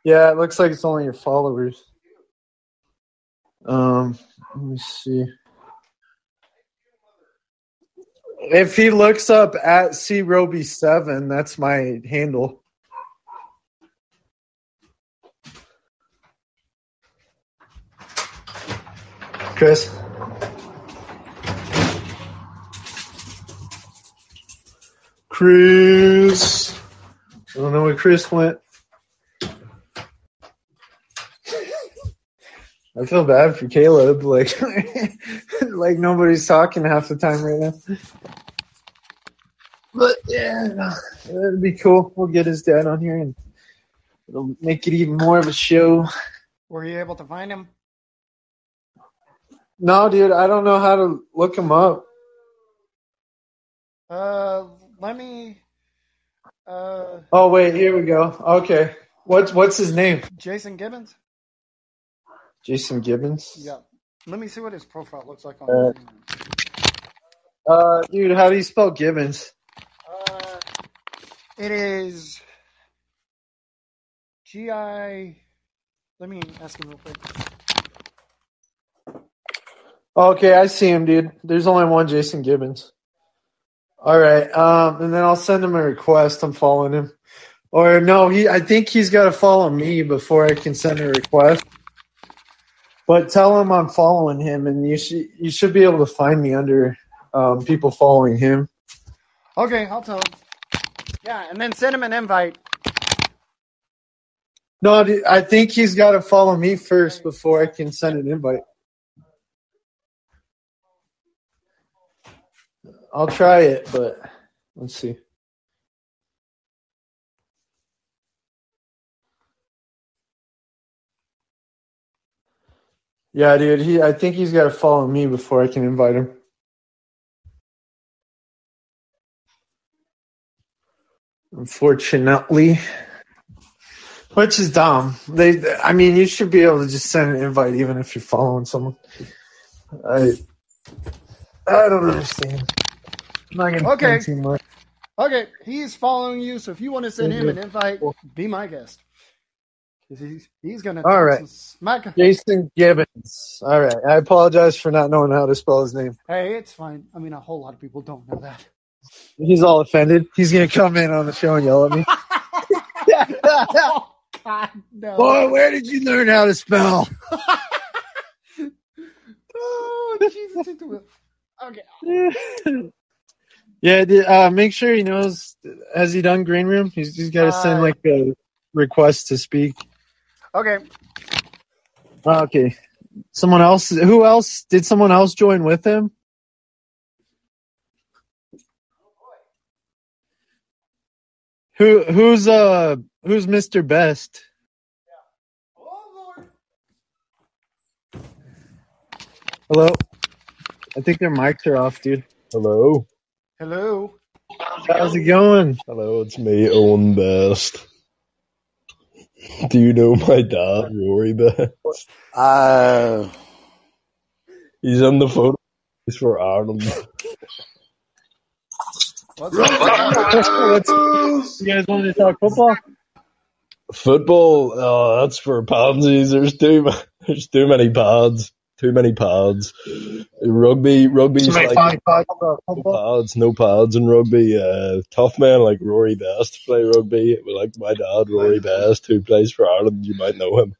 Yeah, it looks like it's only your followers. Let me see. If he looks up at CRoby7, that's my handle. Chris? Chris. I don't know where Chris went. I feel bad for Caleb. Like nobody's talking half the time right now. But yeah, it'd be cool. We'll get his dad on here and It'll make it even more of a show. Were you able to find him? No, dude, I don't know how to look him up. Let me. Oh wait, here we go. Okay, what's his name? Jason Gibbons. Jason Gibbons. Yeah. Let me see what his profile looks like on. Dude, how do you spell Gibbons? It is G-I. Let me ask him real quick. Okay, I see him, dude. There's only one Jason Gibbons. All right, and then I'll send him a request. I'm following him. Or no, I think he's got to follow me before I can send a request. But tell him I'm following him, and you should be able to find me under people following him. Okay, I'll tell him. Yeah, and then send him an invite. No, dude, I think he's got to follow me first before I can send an invite. I'll try it, but let's see. Yeah, dude, I think he's got to follow me before I can invite him. Unfortunately. Which is dumb. You should be able to just send an invite even if you're following someone. I don't understand. I'm not gonna Okay. too much. Okay, he's following you, so if you want to send him an invite, be my guest. He's going to talk some smack. Jason Gibbons. All right. I apologize for not knowing how to spell his name. Hey, it's fine. I mean, a whole lot of people don't know that. He's all offended. He's going to come in on the show and yell at me. Oh, God, no. Boy, where did you learn how to spell? Oh, Jesus. Okay. Yeah, make sure he knows. Has he done Green Room? He's got to send like a request to speak. Okay. Okay. Someone else? Who else? Did someone else join with him? Who's Mr. Best? Hello? I think their mics are off, dude. Hello. Hello. How's it going? Hello, it's me, Owen Best. Do you know my dad, Rory Best? He's in the photo. He's for Ireland. You guys want to talk football? Football? That's for pansies. There's too many pads. Too many pads. Rugby's like no pads in rugby. Tough men like Rory Best play rugby. Like my dad, Rory Best, who plays for Ireland. You might know him.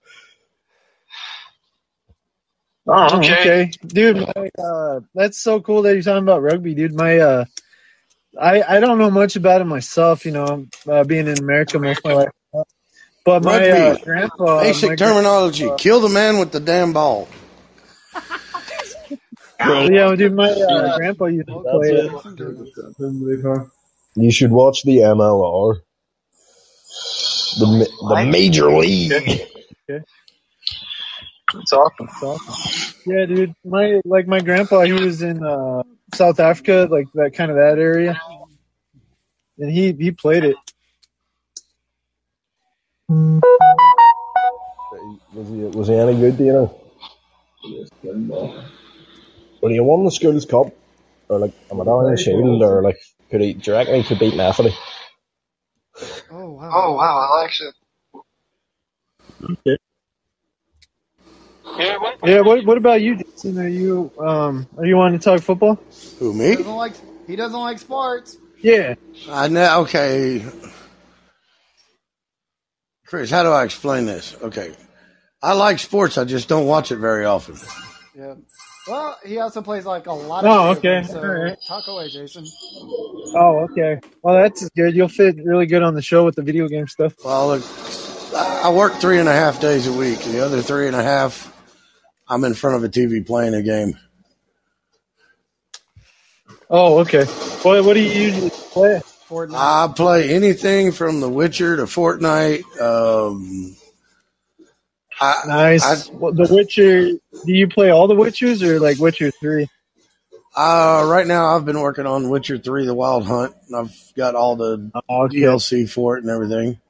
Oh, okay. Dude, that's so cool that you're talking about rugby, dude. I don't know much about it myself, being in America most of my life. But my grandpa... Basic terminology. Kill the man with the damn ball. Yeah, dude, my grandpa used to play it. You should watch the MLR. The Major League. Okay. It's awesome. Yeah, dude. My grandpa, he was in South Africa, like that area, and he played it. Was he any good? Do you know? Well, he won the Schools Cup, or like a Medallion Shield, or like do you reckon he could beat Methody? Oh wow! I like it. Okay. Yeah, what about you, Jason? Are you wanting to talk football? Who, me? He doesn't like sports. Yeah. I know. Okay, Chris, how do I explain this? Okay, I like sports. I just don't watch it very often. Yeah. Well, he also plays like a lot of games, so right. Talk away, Jason. Oh, okay. Well, that's good. You'll fit really good on the show with the video game stuff. Well, look, I work 3.5 days a week. The other 3.5, I'm in front of a TV playing a game. Oh, okay. What do you usually play? Fortnite. I play anything from The Witcher to Fortnite. Nice. The Witcher. Do you play all the Witchers or like Witcher 3? Right now, I've been working on Witcher 3: The Wild Hunt. And I've got all the DLC for it and everything.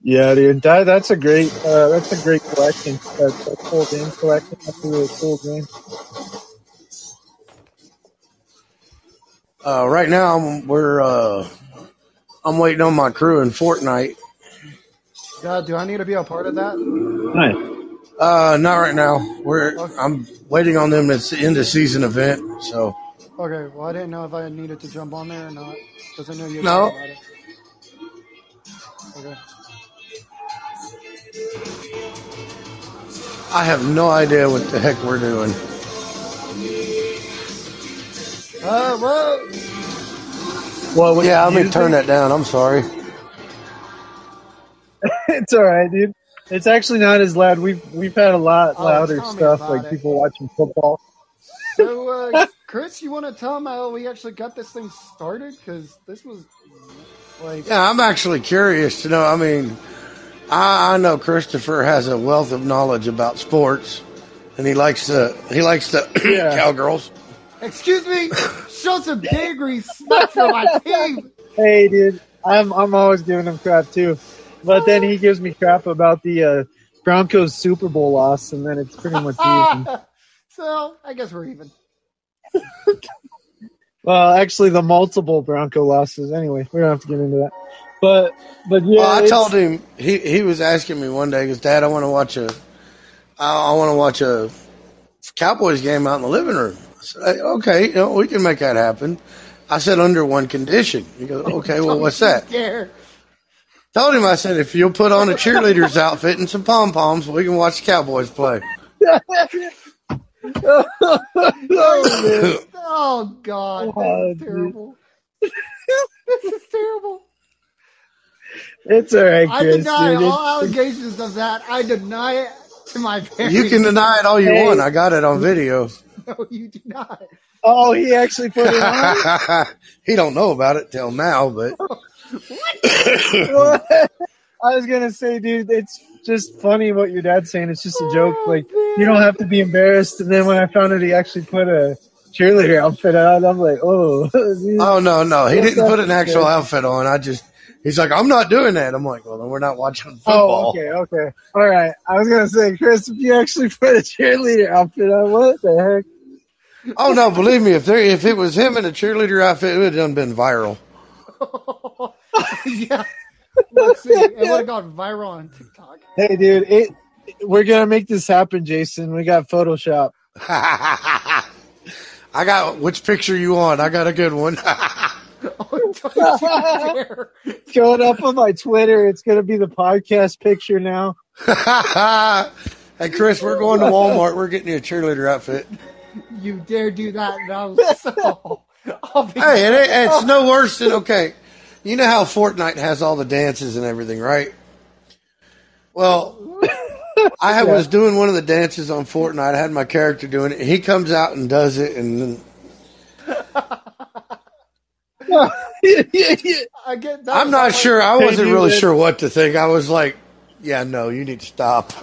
Yeah, dude, that's a great collection. That full game collection. That's a really cool game. Right now, I'm waiting on my crew in Fortnite. Do I need to be a part of that? Nice. Not right now. I'm waiting on them. It's the end of season event. So. Okay. Well, I didn't know if I needed to jump on there or not because I know you. No. About it. Okay. I have no idea what the heck we're doing. What? Yeah, I'm going to turn that down. I'm sorry. It's all right, dude. It's actually not as loud. We've had a lot louder stuff, like people watching football. So, Chris, you want to tell them how we actually got this thing started? Because this was like... Yeah, I'm actually curious to know. I mean, I know Christopher has a wealth of knowledge about sports, and he likes the Cowgirls. Excuse me, show some big respect for my team. Hey, dude, I'm always giving him crap too, but then he gives me crap about the Broncos Super Bowl loss, and then it's pretty much even. So I guess we're even. Well, actually, the multiple Bronco losses. Anyway, we don't have to get into that. But yeah, I told him he was asking me one day, because Dad, I want to watch a Cowboys game out in the living room. I said, okay, we can make that happen. I said, under one condition. He goes, okay, well, what's that? Told him, I said, if you'll put on a cheerleader's outfit and some pom-poms, we can watch the Cowboys play. Oh, God. This is terrible. This is terrible. It's all right, Chris. I deny all allegations of that. I deny it to my parents. You can deny it all you want. I got it on video. No, you do not. Oh, he actually put it on? He don't know about it till now, but... I was going to say, dude, it's just funny what your dad's saying. It's just a joke. Like, you don't have to be embarrassed. And then when I found out he actually put a cheerleader outfit on, I'm like, oh. Dude. Oh, no. He didn't put an actual outfit on. He's like, I'm not doing that. I'm like, well, then we're not watching football. Oh, okay. All right. I was going to say, Chris, if you actually put a cheerleader outfit on, what the heck? Oh, no, believe me, if it was him in a cheerleader outfit, it would have been viral. Yeah. Let's see. It would have gone viral on TikTok. Hey, dude, we're going to make this happen, Jason. We got Photoshop. I got, which picture you want? I got a good one. It's going up on my Twitter. It's going to be the podcast picture now. Hey, Chris, we're going to Walmart. We're getting you a cheerleader outfit. You dare do that? No. Hey, it's no worse than, okay, you know how Fortnite has all the dances and everything, right? Well, I was doing one of the dances on Fortnite. I had my character doing it. He comes out and does it, and then... I'm not sure. I wasn't really sure what to think. I was like, yeah, no, you need to stop.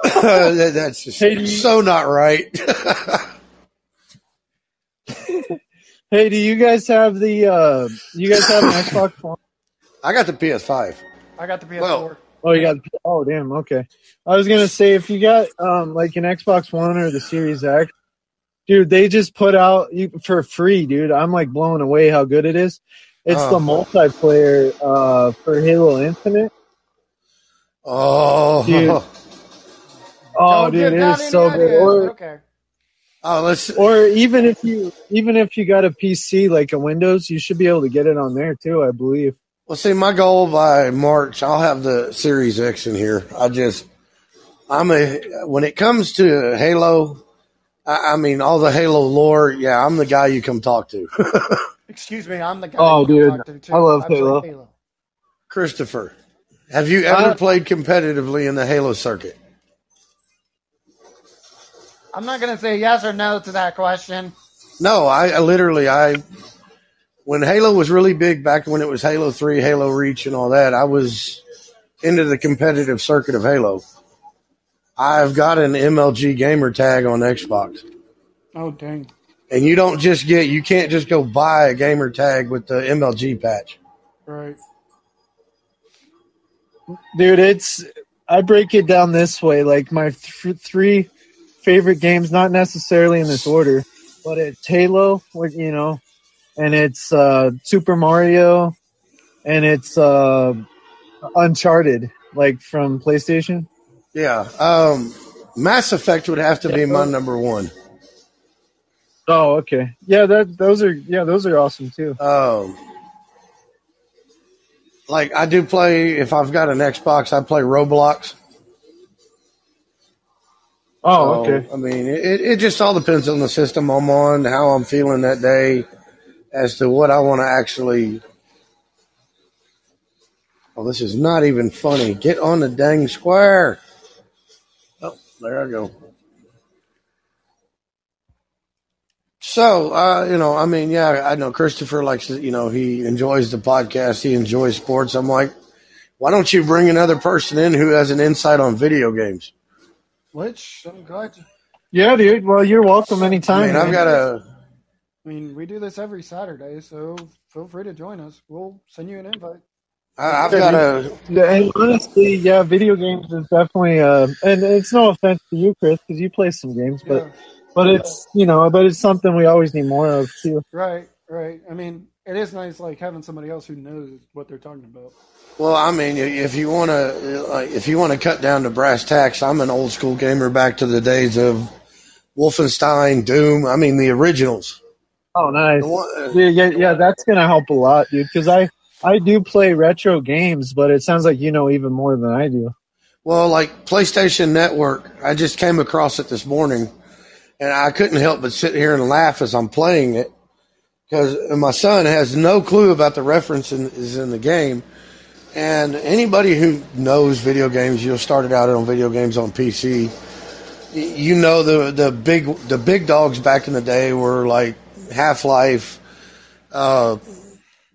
That's just so not right. Hey, do you guys have an Xbox One? I got the PS5. I got the PS4. Well, oh, you got damn, okay. I was gonna say, if you got like an Xbox One or the Series X, dude, they just put out for free, dude. I'm like blown away how good it is. It's the multiplayer for Halo Infinite. Oh, dude. Oh, dude, it is so good. Or even if you got a PC like a Windows, you should be able to get it on there too, I believe. Well, see, my goal by March, I'll have the Series X in here. When it comes to Halo, I mean, all the Halo lore, yeah, I'm the guy you come talk to. Excuse me, I'm the guy you dude, come talk to too. I love Halo. Christopher, have you ever played competitively in the Halo circuit? I'm not going to say yes or no to that question. No, I when Halo was really big, back when it was Halo 3, Halo Reach, and all that, I was into the competitive circuit of Halo. I've got an MLG gamer tag on Xbox. Oh, dang. And you can't just go buy a gamer tag with the MLG patch. Right. Dude, I break it down this way. Like my three favorite games, not necessarily in this order, but it's Halo, and it's Super Mario, and it's Uncharted, like from PlayStation. Yeah. Mass Effect would have to be my number one. Oh, okay. Yeah, those are awesome too. Like I do play, if I've got an Xbox, I play Roblox. Oh, okay. I mean, it just all depends on the system I'm on, how I'm feeling that day, as to what I want to actually. Oh, this is not even funny. Get on the dang square. Oh, there I go. So, I mean, yeah, I know Christopher likes to, he enjoys the podcast. He enjoys sports. I'm like, why don't you bring another person in who has an insight on video games? Which, I'm glad. Yeah, dude. Well, you're welcome anytime. I mean, we do this every Saturday, so feel free to join us. We'll send you an invite. And honestly, yeah, video games is definitely, and it's no offense to you, Chris, because you play some games, but it's something we always need more of too. Right. I mean, it is nice, like having somebody else who knows what they're talking about. Well, I mean, if you want to cut down to brass tacks, I'm an old school gamer back to the days of Wolfenstein, Doom. I mean, the originals. Oh, nice. Yeah, that's gonna help a lot, dude. Because I do play retro games, but it sounds like you know even more than I do. Well, like PlayStation Network, I just came across it this morning, and I couldn't help but sit here and laugh as I'm playing it, because my son has no clue about the references in the game. And anybody who knows video games, started out on video games on PC. You know the big dogs back in the day were like Half-Life,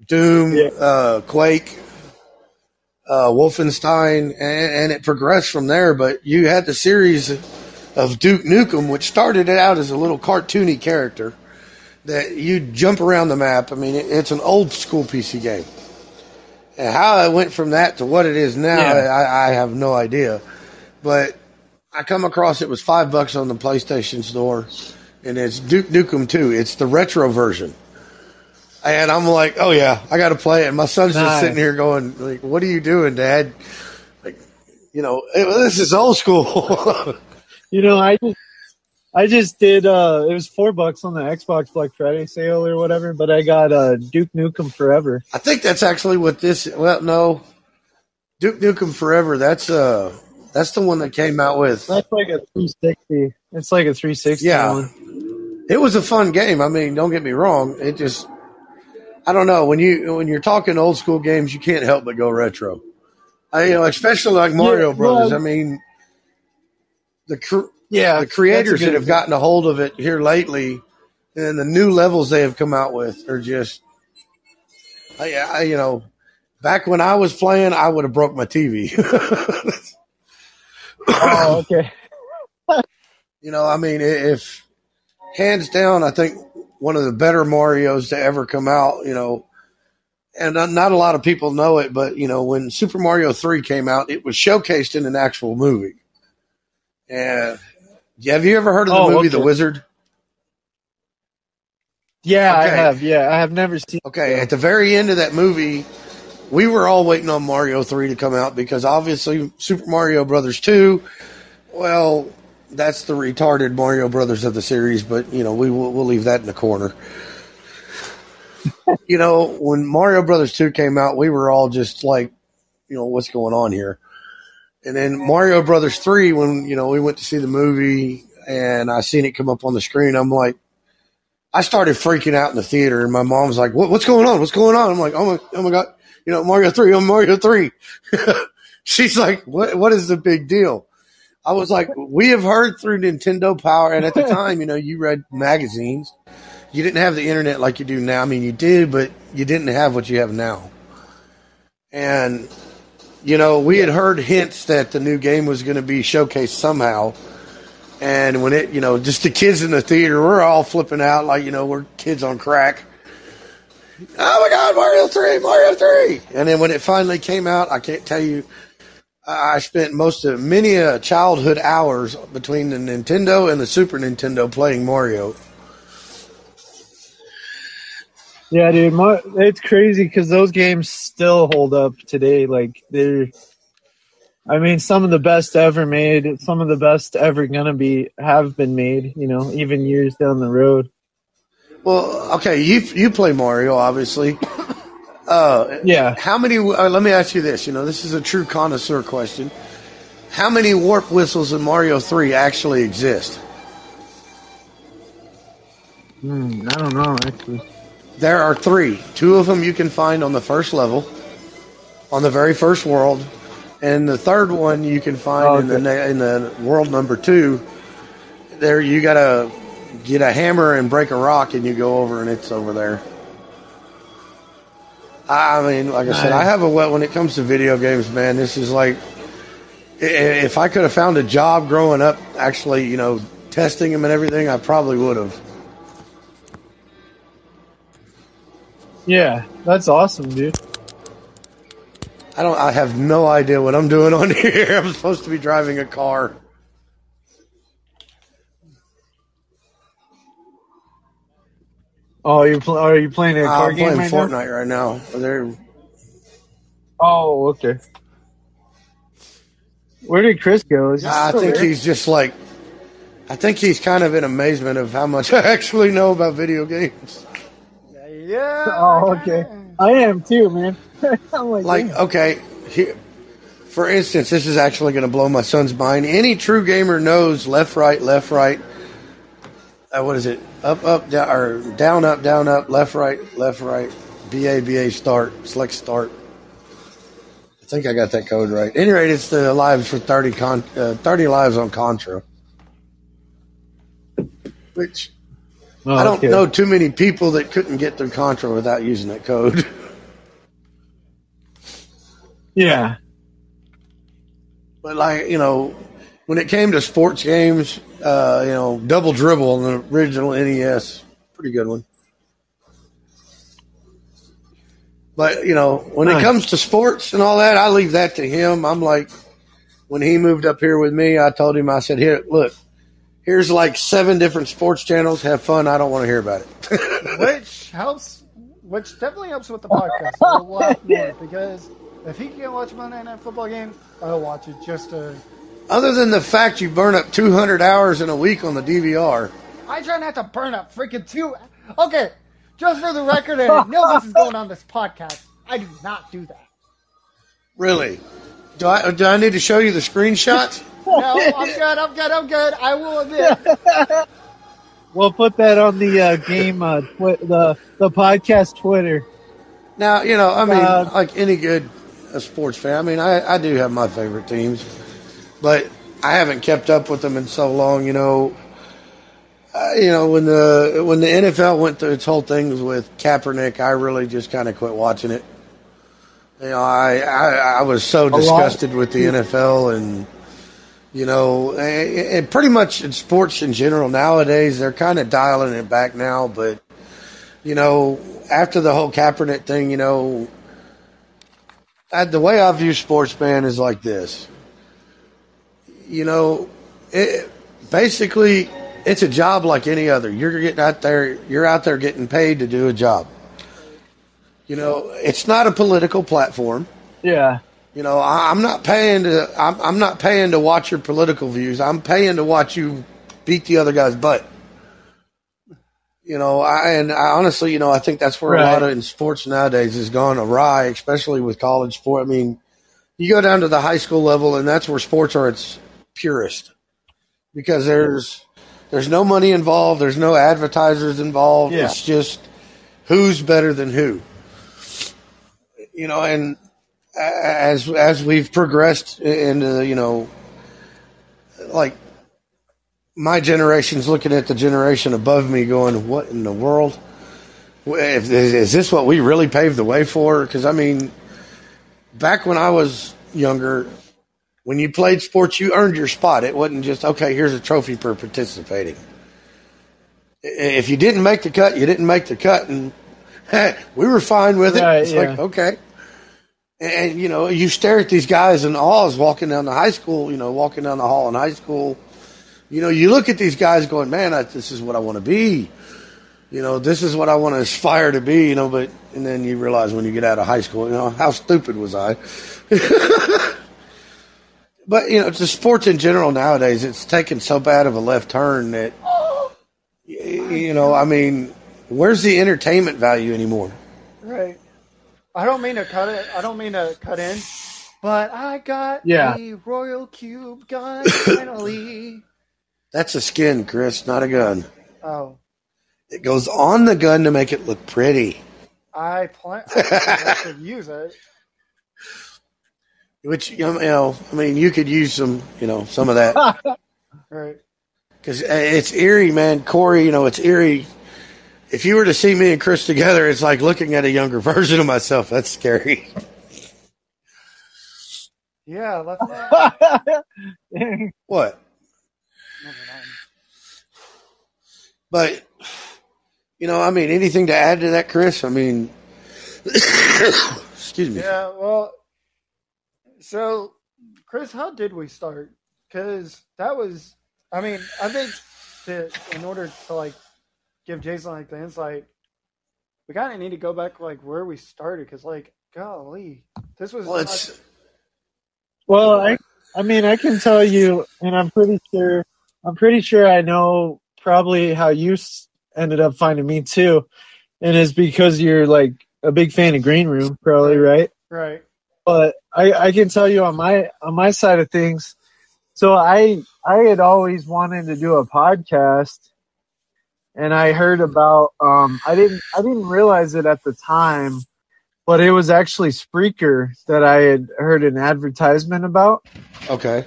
Doom, Quake, Wolfenstein, and it progressed from there. But you had the series of Duke Nukem, which started out as a little cartoony character that you jump around the map. I mean, it's an old school PC game. And how it went from that to what it is now, I have no idea. But I come across it was $5 on the PlayStation Store, and it's Duke Nukem 2. It's the retro version. And I'm like, oh yeah, I got to play it. And my son's just sitting here going, like, what are you doing, Dad? Like, this is old school. I just did. It was $4 on the Xbox Black Friday sale or whatever. But I got Duke Nukem Forever. I think that's actually what this. Well, no, Duke Nukem Forever. That's the one that came out with. That's like a 360. It's like a 360 one. It was a fun game. I mean, don't get me wrong. It just, I don't know, when you're talking old school games, you can't help but go retro. Especially like Mario Brothers. I mean, the creators that have gotten a hold of it here lately, and the new levels they have come out with are just, back when I was playing, I would have broke my TV. Oh, okay. I mean, if hands down, I think one of the better Marios to ever come out, and not a lot of people know it, but, when Super Mario 3 came out, it was showcased in an actual movie. And have you ever heard of the movie The Wizard? Yeah, okay. I have. Yeah, I have never seen it. Okay, at the very end of that movie, we were all waiting on Mario 3 to come out because obviously Super Mario Brothers 2, well, that's the retarded Mario Brothers of the series, but, we'll leave that in the corner. When Mario Brothers 2 came out, we were all just like, what's going on here? And then Mario Brothers 3, when, we went to see the movie and I seen it come up on the screen, I'm like, I started freaking out in the theater and my mom's like, what's going on? What's going on? I'm like, oh my God, Mario 3, Mario 3. She's like, what is the big deal? I was like, we have heard through Nintendo Power. And at the time, you read magazines. you didn't have the internet like you do now. I mean, you did, but you didn't have what you have now. And, you know, we had heard hints that the new game was going to be showcased somehow. And when it, you know, just the kids in the theater, we're all flipping out like, you know, we're kids on crack. Oh my God, Mario 3, Mario 3. And then when it finally came out, I can't tell you, I spent many childhood hours between the Nintendo and the Super Nintendo playing Mario. Yeah, dude, it's crazy because those games still hold up today. Like, some of the best ever made, some of the best ever have been made, you know, even years down the road. Well, okay, you play Mario, obviously. Yeah. How many, let me ask you this, you know, this is a true connoisseur question. How many warp whistles in Mario 3 actually exist? I don't know, actually. There are 3. 2 of them you can find on the first level, on the very first world, and the third one you can find in the world number 2. There you gotta get a hammer and break a rock, and you go over, and it's over there. I mean, like I said, I have when it comes to video games, man, this is like, if I could have found a job growing up, actually, you know, testing them and everything, I probably would have. Yeah, that's awesome, dude. I have no idea what I'm doing on here. I'm supposed to be driving a car. Oh, are you playing a car game right now? I'm playing Fortnite right now. Oh, okay. Where did Chris go? I think he's just like, I think he's kind of in amazement of how much I actually know about video games. Yeah. Oh, okay. I am too, man. I'm like, okay, here, for instance, this is actually going to blow my son's mind. Any true gamer knows left, right. What is it? Up, down, or down, up, left, right, BA, start, select start. I think I got that code right. At any rate, it's the lives for 30 lives on Contra. Which, I don't know too many people that couldn't get through Contra without using that code. Yeah. But, like, you know, when it came to sports games, you know, Double Dribble on the original NES, pretty good one. But, you know, when it comes to sports and all that, I leave that to him. I'm like, when he moved up here with me, I told him, I said, here, look, here's like 7 different sports channels. Have fun. I don't want to hear about it. Which definitely helps with the podcast a lot more, because if he can watch Monday Night Football game, I'll watch it just to... Other than the fact you burn up 200 hours in a week on the DVR. I try not to burn up freaking 2... Okay, just for the record, and I know this is going on this podcast, I do not do that. Really? Do I need to show you the screenshots? No, I'm good. I will admit. We'll put that on the game, the podcast Twitter. Now, you know, I mean, like any good sports fan, I mean, I do have my favorite teams, but I haven't kept up with them in so long. You know, when the NFL went through its whole things with Kaepernick, I really just kind of quit watching it. You know, I was so disgusted with the NFL, and you know, and pretty much in sports in general nowadays, they're kind of dialing it back now. But you know, after the whole Kaepernick thing, you know, the way I view sports, man, is like this. You know, basically, it's a job like any other. You're out there getting paid to do a job. You know, it's not a political platform. Yeah. You know, I'm not paying to watch your political views. I'm paying to watch you beat the other guy's butt. You know, I honestly, you know, I think that's where a lot of in sports nowadays has gone awry, especially with college sport. I mean, you go down to the high school level, and that's where sports are its purest, because there's no money involved, there's no advertisers involved. Yeah. It's just who's better than who. You know, and as we've progressed into, you know, like my generation's looking at the generation above me going, what in the world? Is this what we really paved the way for? Because, I mean, back when I was younger, when you played sports, you earned your spot. It wasn't just, okay, here's a trophy for participating. If you didn't make the cut, you didn't make the cut. And we were fine with it. It's like, okay. And, you know, you stare at these guys in awe walking down the high school, you know, walking down the hall in high school. You know, you look at these guys going, man, this is what I want to be. You know, this is what I want to aspire to be, you know, and then you realize when you get out of high school, you know, how stupid was I? But, you know, the sports in general nowadays, it's taken so bad of a left turn that, you know, I mean, where's the entertainment value anymore? Right. I don't mean to cut it. I don't mean to cut in, but I got a Royal Cube gun finally. That's a skin, Chris, not a gun. Oh. It goes on the gun to make it look pretty. I could use it. Which, you know, I mean, you could use some of that. Right. Because it's eerie, man. Corey, you know, it's eerie. If you were to see me and Chris together, it's like looking at a younger version of myself. That's scary. Yeah, let's not. What? But, you know, I mean, anything to add to that, Chris? I mean, excuse me. Yeah, well, so, Chris, how did we start? Because that was, I mean, I think that in order to, like, give Jason, like, the insight, we kind of need to go back, like, where we started. Because, like, golly, this was... Well, I mean, I can tell you, and I'm pretty sure I know probably how you ended up finding me too, and it's because you're like a big fan of Green Room, probably, right? Right. But I can tell you on my side of things. So I had always wanted to do a podcast, and I heard about I didn't realize it at the time, but it was actually Spreaker that I had heard an advertisement about. Okay.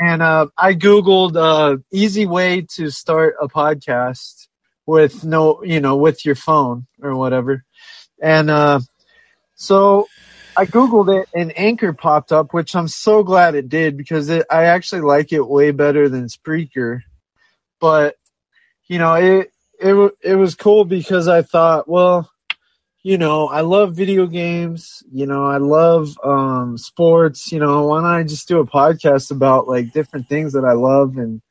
And I Googled easy way to start a podcast with with your phone or whatever. And so I Googled it and Anchor popped up, which I'm so glad it did because I actually like it way better than Spreaker. But, you know, it was cool because I thought, well, you know, I love video games, you know, I love sports, you know, why don't I just do a podcast about like different things that I love and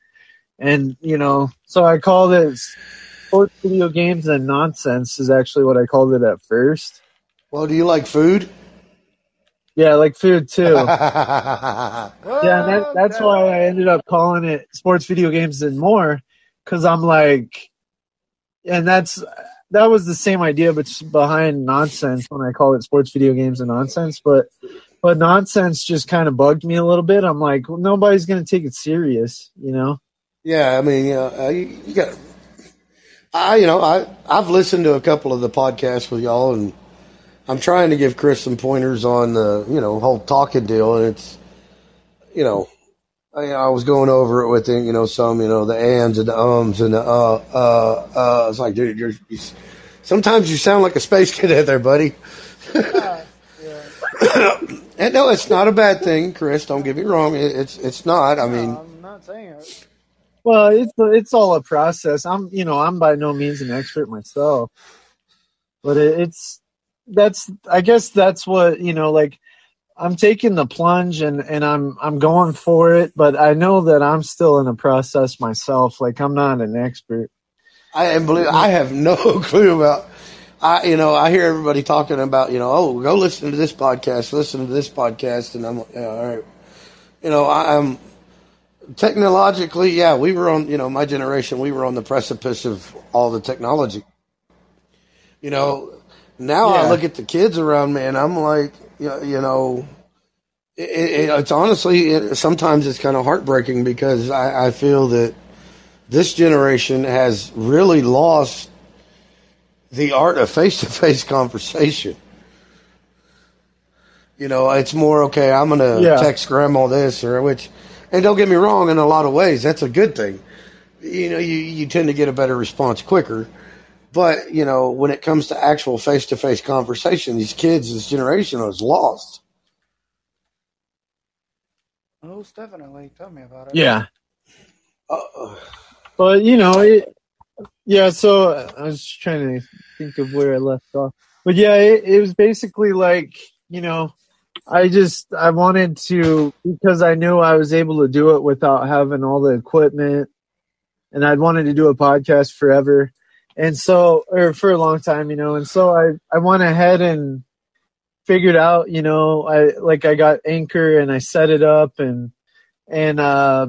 you know, so I called it Sports, Video Games, and Nonsense is actually what I called it at first. Well, do you like food? Yeah, I like food too. Yeah, that's why I ended up calling it Sports, Video Games, and More, because I'm like, and that was the same idea, but behind Nonsense when I called it Sports, Video Games, and Nonsense. But Nonsense just kind of bugged me a little bit. I'm like, well, nobody's going to take it serious, you know? Yeah, I mean, you got. I've listened to a couple of the podcasts with y'all, and I'm trying to give Chris some pointers on the whole talking deal, and it's I was going over it with him, some, the ands and the ums and the It's like, dude, sometimes you sound like a space cadet there, buddy. Yeah. And no, it's not a bad thing, Chris. Don't get me wrong. It's not. I mean, I'm not saying it. Well, it's all a process. I'm by no means an expert myself, but I guess that's what, like, I'm taking the plunge and I'm going for it, but I know that I'm still in a process myself. Like, I'm not an expert. I have no clue about. I hear everybody talking about, oh, go listen to this podcast, and I'm like, yeah, all right. I'm technologically, yeah, we were on, my generation, we were on the precipice of all the technology. Now I look at the kids around me, and I'm like, it's honestly, sometimes it's kind of heartbreaking because I feel that this generation has really lost the art of face-to-face conversation. It's more, okay, I'm going to text grandma this and don't get me wrong, in a lot of ways, that's a good thing. you tend to get a better response quicker. But, when it comes to actual face-to-face conversation, these kids, this generation is lost. Oh, definitely. Tell me about it. Yeah. But, yeah, so I was trying to think of where I left off. But, yeah, it was basically like, I wanted to, because I knew I was able to do it without having all the equipment, and I'd wanted to do a podcast forever. And so, or for a long time, and so I went ahead and figured out, I got Anchor and I set it up and then I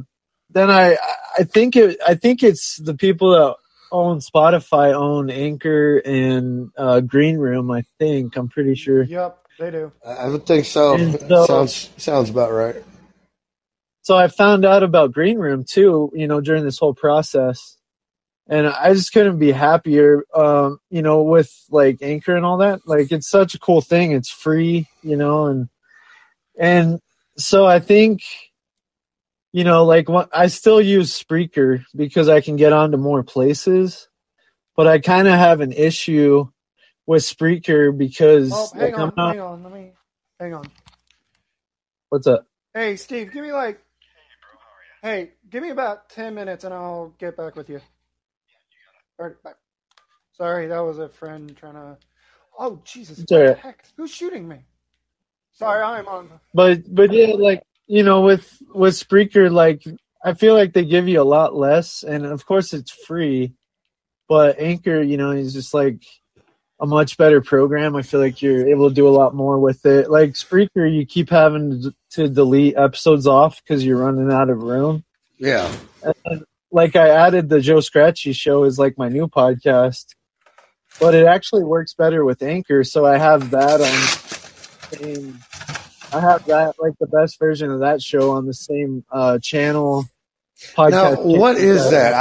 think it's the people that own Spotify own Anchor and Green Room. I'm pretty sure. Yep, they do. I would think so. Sounds about right. So I found out about Green Room too, during this whole process. And I just couldn't be happier, with like Anchor and all that. Like, it's such a cool thing. It's free, and so I think, I still use Spreaker because I can get onto more places, but I kind of have an issue with Spreaker because. Oh, hang on. What's up? Hey, Steve, give me about 10 minutes and I'll get back with you. All right, bye. Sorry, that was a friend trying to. Oh, Jesus! What the heck? Who's shooting me? Sorry, I'm on. But yeah, with Spreaker, I feel like they give you a lot less, and of course it's free. But Anchor, is just like a much better program. I feel like you're able to do a lot more with it. Like Spreaker, you keep having to delete episodes off because you're running out of room. Yeah. And, I added the Joe Scratchy Show as my new podcast, but it actually works better with Anchor. So I have that on. I have that the best version of that show on the same channel. Podcast. Now, what is that?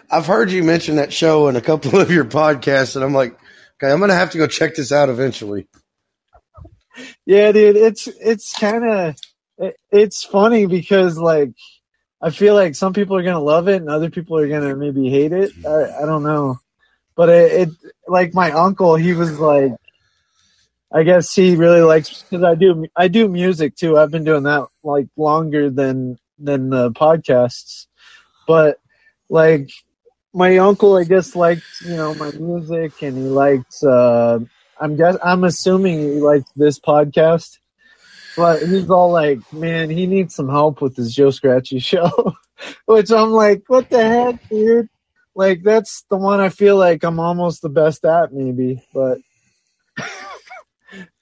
I've heard you mention that show in a couple of your podcasts, and I'm like, okay, I'm gonna have to go check this out eventually. Yeah, dude, it's kind of it's funny because I feel like some people are going to love it and other people are going to maybe hate it. I don't know. But it my uncle, he was I guess he really likes, because I do music too. I've been doing that longer than the podcasts. But my uncle, I guess, liked, my music, and he liked, I'm assuming he liked this podcast. But he's all man, he needs some help with his Joe Scratchy Show. Which I'm like, what the heck, dude? That's the one I feel like I'm almost the best at, maybe. But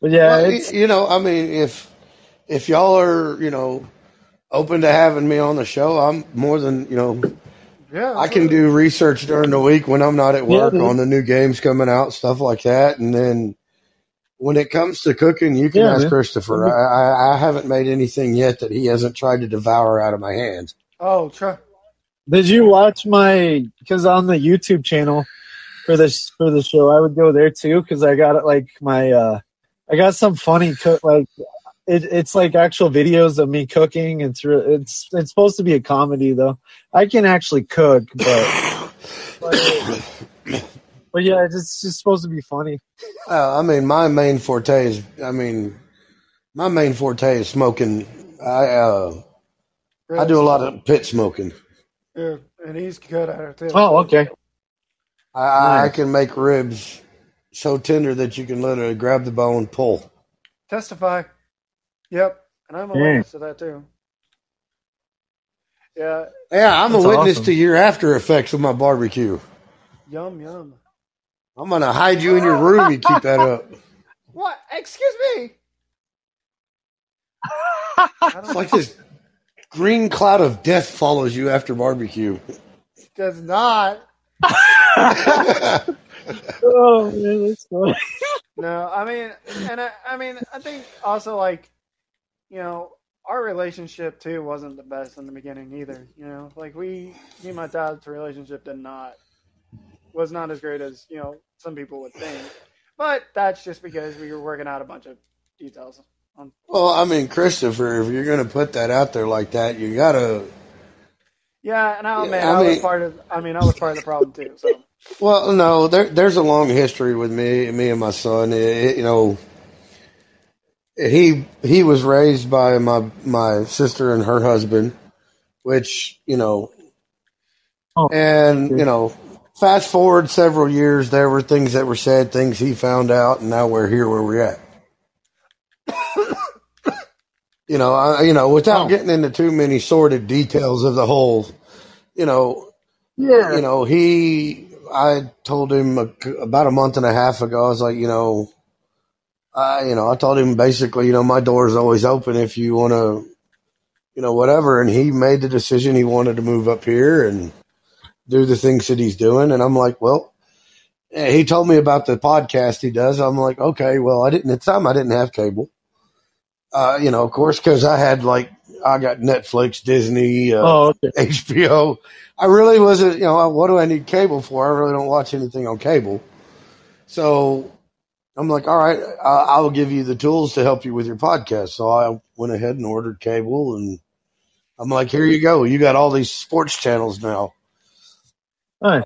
yeah. Well, if y'all are, open to having me on the show, I'm more than, yeah, I can do research during the week when I'm not at work on the new games coming out, stuff like that. And then when it comes to cooking, you can ask Christopher. I haven't made anything yet that he hasn't tried to devour out of my hands. Oh, try. Did you watch because on the YouTube channel for the show, I would go there too, because I got I got some funny it's actual videos of me cooking. It's supposed to be a comedy though. I can actually cook, but yeah, it's just supposed to be funny. My main forte is smoking. I do a lot of pit smoking. Yeah, and he's good at it too. Oh, okay. I can make ribs so tender that you can literally grab the bone, pull. Testify. Yep, and I'm a witness to that too. Yeah. Yeah, I'm a witness to your after effects of my barbecue. Yum, yum. I'm going to hide you in your room. You keep that up. What? Excuse me? It's like this green cloud of death follows you after barbecue. It does not. Oh, man, that's funny. No, I think also, our relationship too wasn't the best in the beginning either. Me and my dad's relationship was not as great as, some people would think. But that's just because we were working out a bunch of details. Well, Christopher, if you're going to put that out there like that, you got to Yeah, and I was part of the problem too. So. Well, no, there's a long history with me and my son. He was raised by my sister and her husband, which fast forward several years, there were things that were said, things he found out, and now we're here where we're at. Without getting into too many sordid details of the whole, I told him about a month and a half ago, I was like, I told him basically, my door is always open if you want to, whatever. And he made the decision he wanted to move up here and do the things that he's doing. And I'm like, well, he told me about the podcast he does. I'm like, okay, well, at the time I didn't have cable. Of course, because I got Netflix, Disney, HBO. I really wasn't, what do I need cable for? I really don't watch anything on cable. So I'm like, all right, I'll give you the tools to help you with your podcast. So I went ahead and ordered cable, and I'm like, here you go. You got all these sports channels now. Nice.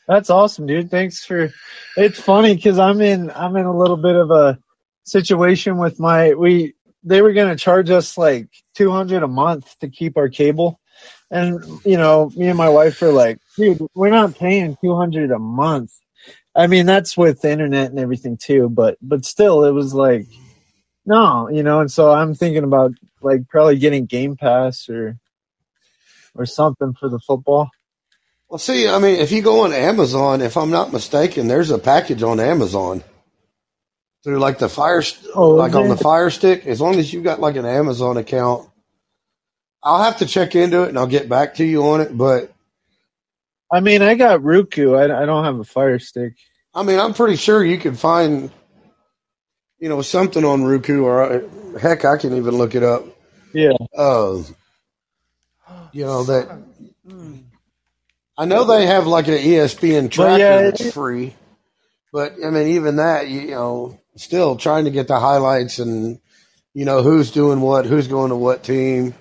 That's awesome, dude. Thanks for. It's funny because I'm in a little bit of a situation with they were going to charge us like $200 a month to keep our cable. And, me and my wife are like, dude, we're not paying $200 a month. I mean, that's with the internet and everything too, but still it was like, no, and so I'm thinking about like probably getting Game Pass or something for the football. Well, see, I mean, if you go on Amazon, if I'm not mistaken, there's a package on Amazon through like the on the Fire Stick. As long as you got like an Amazon account, I'll have to check into it and I'll get back to you on it. But I mean, I got Roku. I don't have a Fire Stick. I mean, I'm pretty sure you can find, something on Roku, or heck, I can even look it up. Yeah. That. I know they have like an ESPN tracker that's free, but I mean, even that, still trying to get the highlights and, who's doing what, who's going to what team.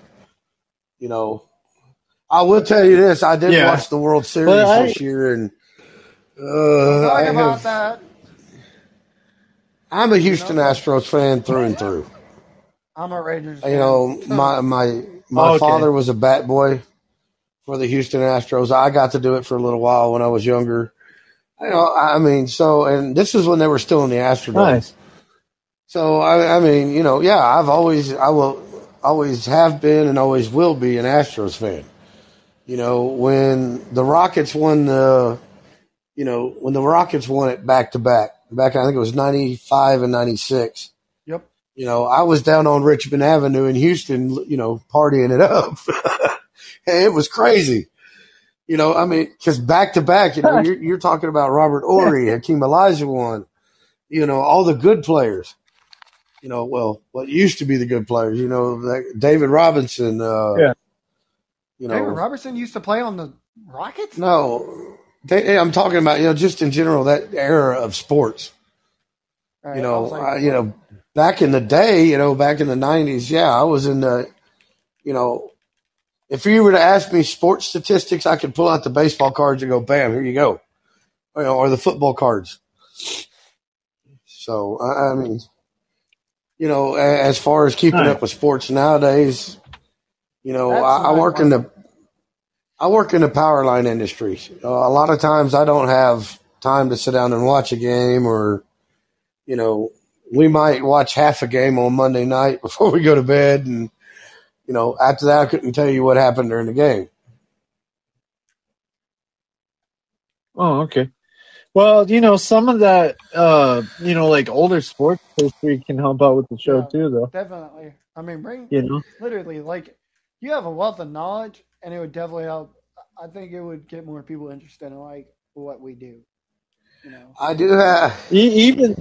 I will tell you this: I did watch the World Series this year, and that. I'm a Houston Astros fan through and through. I'm a Rangers fan. My father was a bat boy for the Houston Astros. I got to do it for a little while when I was younger. And this is when they were still in the Astrodome. Nice. So I will always have been and always will be an Astros fan. When the Rockets won it back to back, I think it was 95 and 96. Yep. I was down on Richmond Avenue in Houston, partying it up. It was crazy. Because back to back, you're talking about Robert Ory, Hakeem Olajuwon, all the good players. What used to be the good players, David Robinson. David Robinson used to play on the Rockets? No. I'm talking about, just in general, that era of sports. Right, back in the day, back in the 90s, I was in the, if you were to ask me sports statistics, I could pull out the baseball cards and go, bam, here you go. Or the football cards. So, as far as keeping up with sports nowadays, I work in the power line industry. A lot of times I don't have time to sit down and watch a game, or, we might watch half a game on Monday night before we go to bed. And, after that, I couldn't tell you what happened during the game. Oh, okay. Well, some of that, like older sports history can help out with the show too, though. Definitely. I mean, literally, like, you have a wealth of knowledge, and it would definitely help. I think it would get more people interested in, like, what we do. I do have. Even,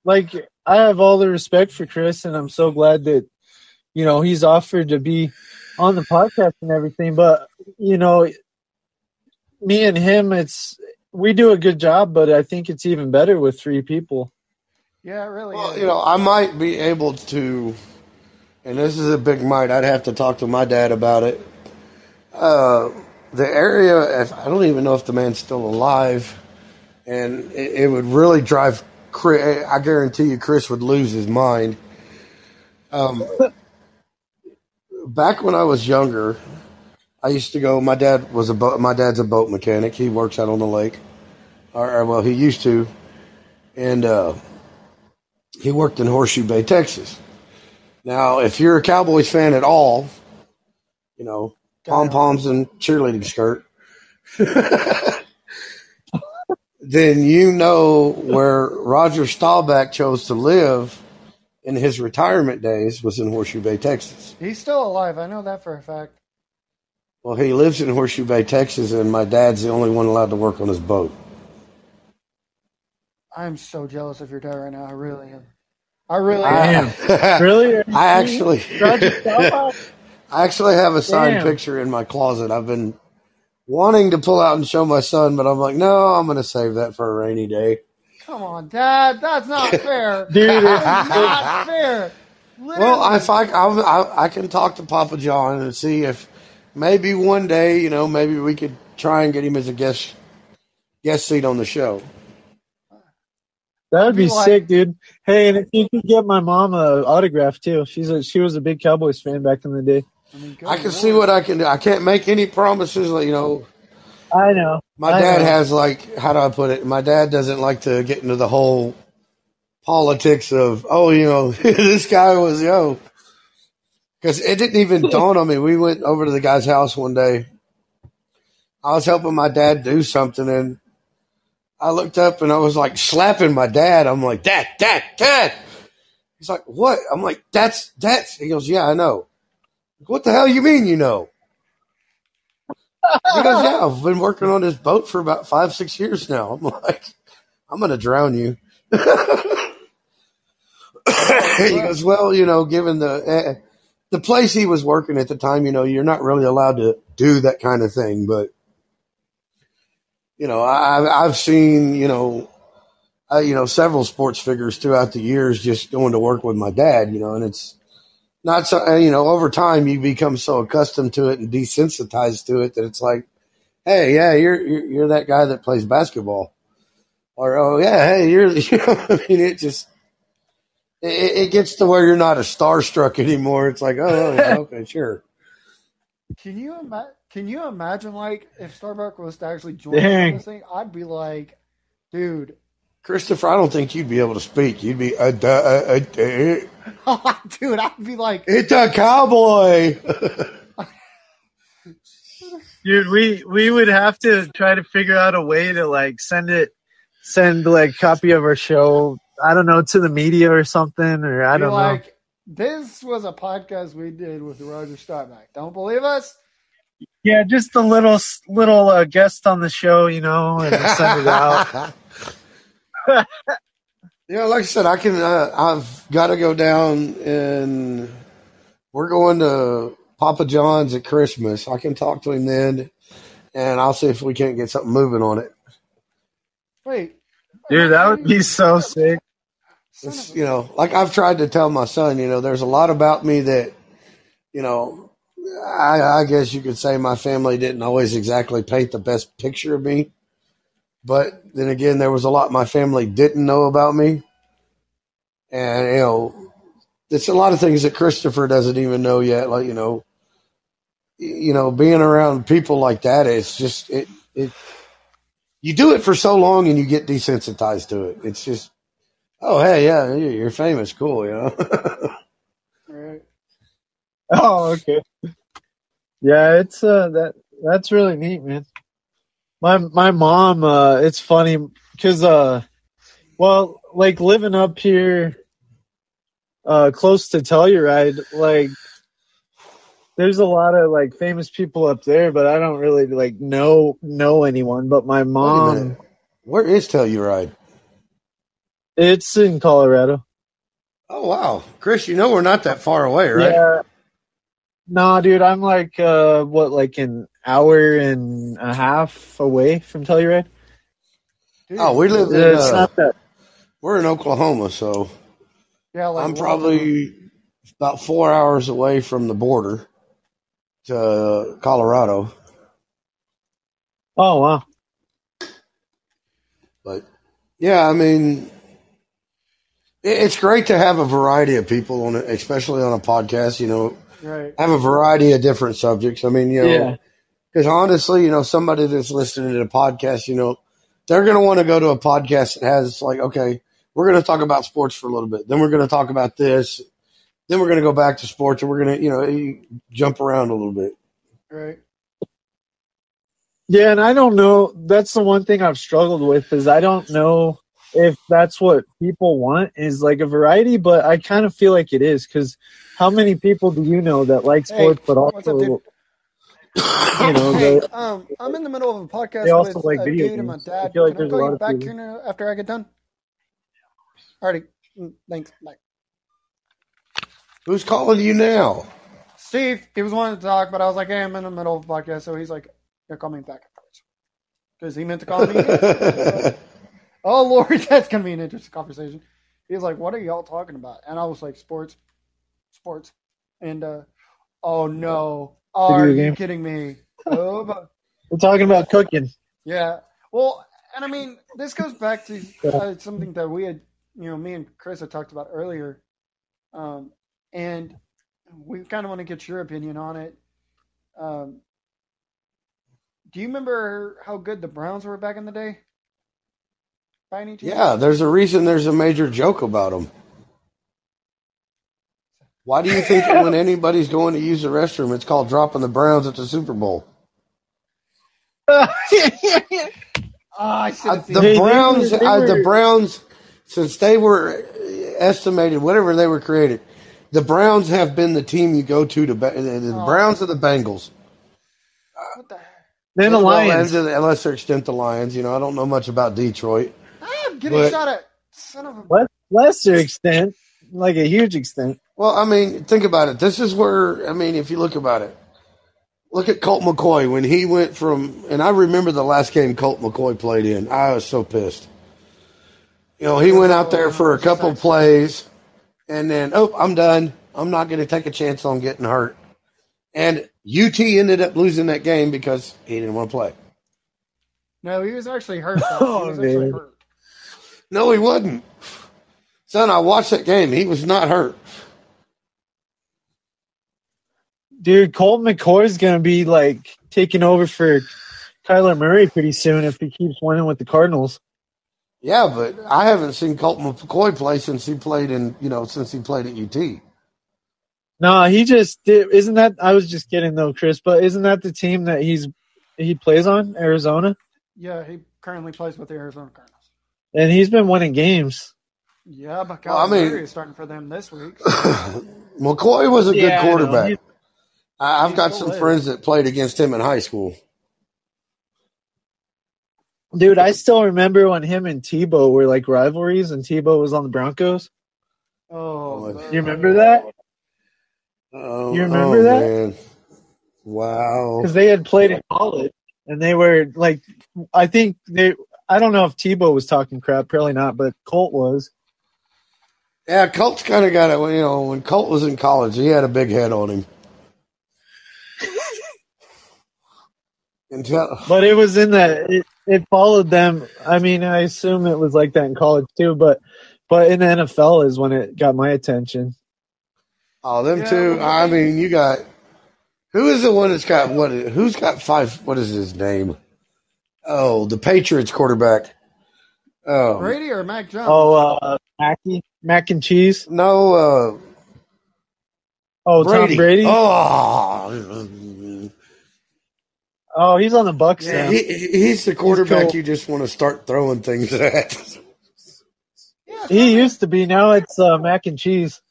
like, I have all the respect for Chris, and I'm so glad that, he's offered to be on the podcast and everything. But, me and him, we do a good job, but I think it's even better with 3 people. Yeah, it really is. I might be able to, and this is a big might, I'd have to talk to my dad about it. The area, I don't even know if the man's still alive, and it would really drive Chris. I guarantee you, Chris would lose his mind. Back when I was younger, I used to go. My dad's a boat mechanic. He works out on the lake, or well, he used to, and he worked in Horseshoe Bay, Texas. Now, if you're a Cowboys fan at all, you know, pom-poms and cheerleading skirt, then you know where Roger Staubach chose to live in his retirement days was in Horseshoe Bay, Texas. He's still alive. I know that for a fact. Well, he lives in Horseshoe Bay, Texas, and my dad's the only one allowed to work on his boat. I'm so jealous of your dad right now. I really am. I really am. Really? I actually have a signed picture in my closet. I've been wanting to pull out and show my son, but I'm like, no, I'm going to save that for a rainy day. Come on, Dad. That's not fair. Dude, that's not fair. Literally. Well, if I can talk to Papa John and see if maybe one day, you know, maybe we could try and get him as a guest seat on the show. That would be sick, dude. Hey, and if you could get my mom an autograph too. She was a big Cowboys fan back in the day. I can see what I can do. I can't make any promises, you know. I know. My dad has, like, how do I put it? My dad doesn't like to get into the whole politics of, oh, you know, this guy was, because it didn't even dawn on me. We went over to the guy's house one day. I was helping my dad do something, and I looked up and I was like slapping my dad. I'm like, Dad. He's like, what? I'm like, that's. He goes, yeah, I know. What the hell you mean you know? He goes, yeah, I've been working on this boat for about 5-6 years now. I'm like, I'm going to drown you. He goes, well, you know, given the place he was working at the time, you know, you're not really allowed to do that kind of thing. But, you know, I've seen, several sports figures throughout the years just going to work with my dad, you know, and it's not so, you know, over time you become so accustomed to it and desensitized to it that it's like, hey, yeah, you're that guy that plays basketball. Or, oh, yeah, hey, you know, I mean, it gets to where you're not a starstruck anymore. It's like, oh, okay, sure. Can you imagine, like, if Starbuck was to actually join this thing? I'd be like, dude. Christopher, I don't think you'd be able to speak. You'd be, dude, I'd be like, it's a cowboy. Dude, we would have to try to figure out a way to, like, send like copy of our show, I don't know, to the media or something, or I don't know. This was a podcast we did with Roger Staubach. Don't believe us? Yeah, just a little guest on the show, you know, and send it out. Yeah, like I said, I've got to go down, and we're going to Papa John's at Christmas. I can talk to him then, and I'll see if we can't get something moving on it. Wait. Dude, that would be so sick. It's, you know, like I've tried to tell my son, you know, there's a lot about me that, you know, I guess you could say my family didn't always exactly paint the best picture of me. But then again, there was a lot my family didn't know about me. And, you know, it's a lot of things that Christopher doesn't even know yet. Like, you know, being around people like that, it's just, you do it for so long and you get desensitized to it. It's just, oh, hey, yeah, you're famous. Cool, you know? Right. Oh, okay. Yeah, it's, that's really neat, man. My mom, it's funny because, well, like living up here, close to Telluride, like there's a lot of like famous people up there, but I don't really like know anyone. But my mom, where is Telluride? It's in Colorado. Oh wow, Chris, you know we're not that far away, right? Yeah. No, dude, I'm like like an hour and a half away from Telluride. Oh, we live in. It's not that. We're in Oklahoma, so yeah, like I'm probably about 4 hours away from the border. to Colorado. Oh, wow. But, yeah, I mean, it's great to have a variety of people on it, especially on a podcast, Right. have a variety of different subjects. I mean, because honestly, somebody that's listening to the podcast, they're going to want to go to a podcast that has like, okay, we're going to talk about sports for a little bit. Then we're going to talk about this. Then we're going to go back to sports, and we're going to, jump around a little bit. Right. Yeah, and I don't know. That's the one thing I've struggled with is I don't know if that's what people want is like a variety, but I kind of feel like it is because how many people do you know that like sports but what's up, dude? also, Hey, I'm in the middle of a podcast they also with like a video dude and my games. I dad. feel like Can I there's a call lot you of back people. here after I get done? Alrighty. Thanks. Bye. Who's calling you now? Steve, he was wanting to talk, but I was like, hey, I'm in the middle of a podcast, so he's like, yeah, call me back afterwards. Because he meant to call me again. Oh, Lord, that's going to be an interesting conversation. He's like, what are y'all talking about? And I was like, sports. And, oh, no. Are you kidding me? Oh, but we're talking about cooking. yeah. Well, and I mean, this goes back to something that we had, me and Chris had talked about earlier. And we kind of want to get your opinion on it. Do you remember how good the Browns were back in the day? By any chance? Yeah, there's a reason there's a major joke about them. Why do you think when anybody's going to use the restroom, it's called dropping the Browns at the Super Bowl? The Browns, since they were estimated, whatever they were created, the Browns have been the team you go to. The Browns are the Bengals. What the heck? Then the Lions. Unless they're extent the Lions. I don't know much about Detroit. I'm getting shot at. Son of a... Lesser extent, like a huge extent. Well, I mean, think about it. This is where, if you look about it, look at Colt McCoy when he went from, and I remember the last game Colt McCoy played in. I was so pissed. He went out there for a couple plays, and then, I'm done. I'm not going to take a chance on getting hurt. And UT ended up losing that game because he didn't want to play. No, he was actually hurt. Hurt. No, he wasn't. Son, I watched that game. He was not hurt. Dude, Colt McCoy's going to be like taking over for Kyler Murray pretty soon if he keeps winning with the Cardinals. Yeah, but I haven't seen Colt McCoy play since he played at UT. No, he just did. Isn't that? I was just kidding though, Chris. But isn't that the team that he plays on, Arizona? Yeah, he currently plays with the Arizona Cardinals. And he's been winning games. Yeah, but Murray is starting for them this week. So. McCoy was a good quarterback. I've got some friends that played against him in high school. Dude, I still remember when him and Tebow were like rivalries, and Tebow was on the Broncos. Oh, you remember that? You remember that? Man. Wow. Because they had played in college, and they were like, I think they. I don't know if Tebow was talking crap, probably not, but Colt was. Yeah, Colt's kind of got it. When Colt was in college, he had a big head on him. But it was in that it followed them. I mean, I assume it was like that in college too, but in the NFL is when it got my attention. Oh, them two. I mean, you got who is the one that's got what? Who's got five? What is his name? Oh, the Patriots quarterback. Oh, Brady or Mac Jones? Oh, mac and cheese. No. Brady. Tom Brady. Oh, he's on the Bucs now. He's the quarterback you just want to start throwing things at. He used to be. Now it's mac and cheese.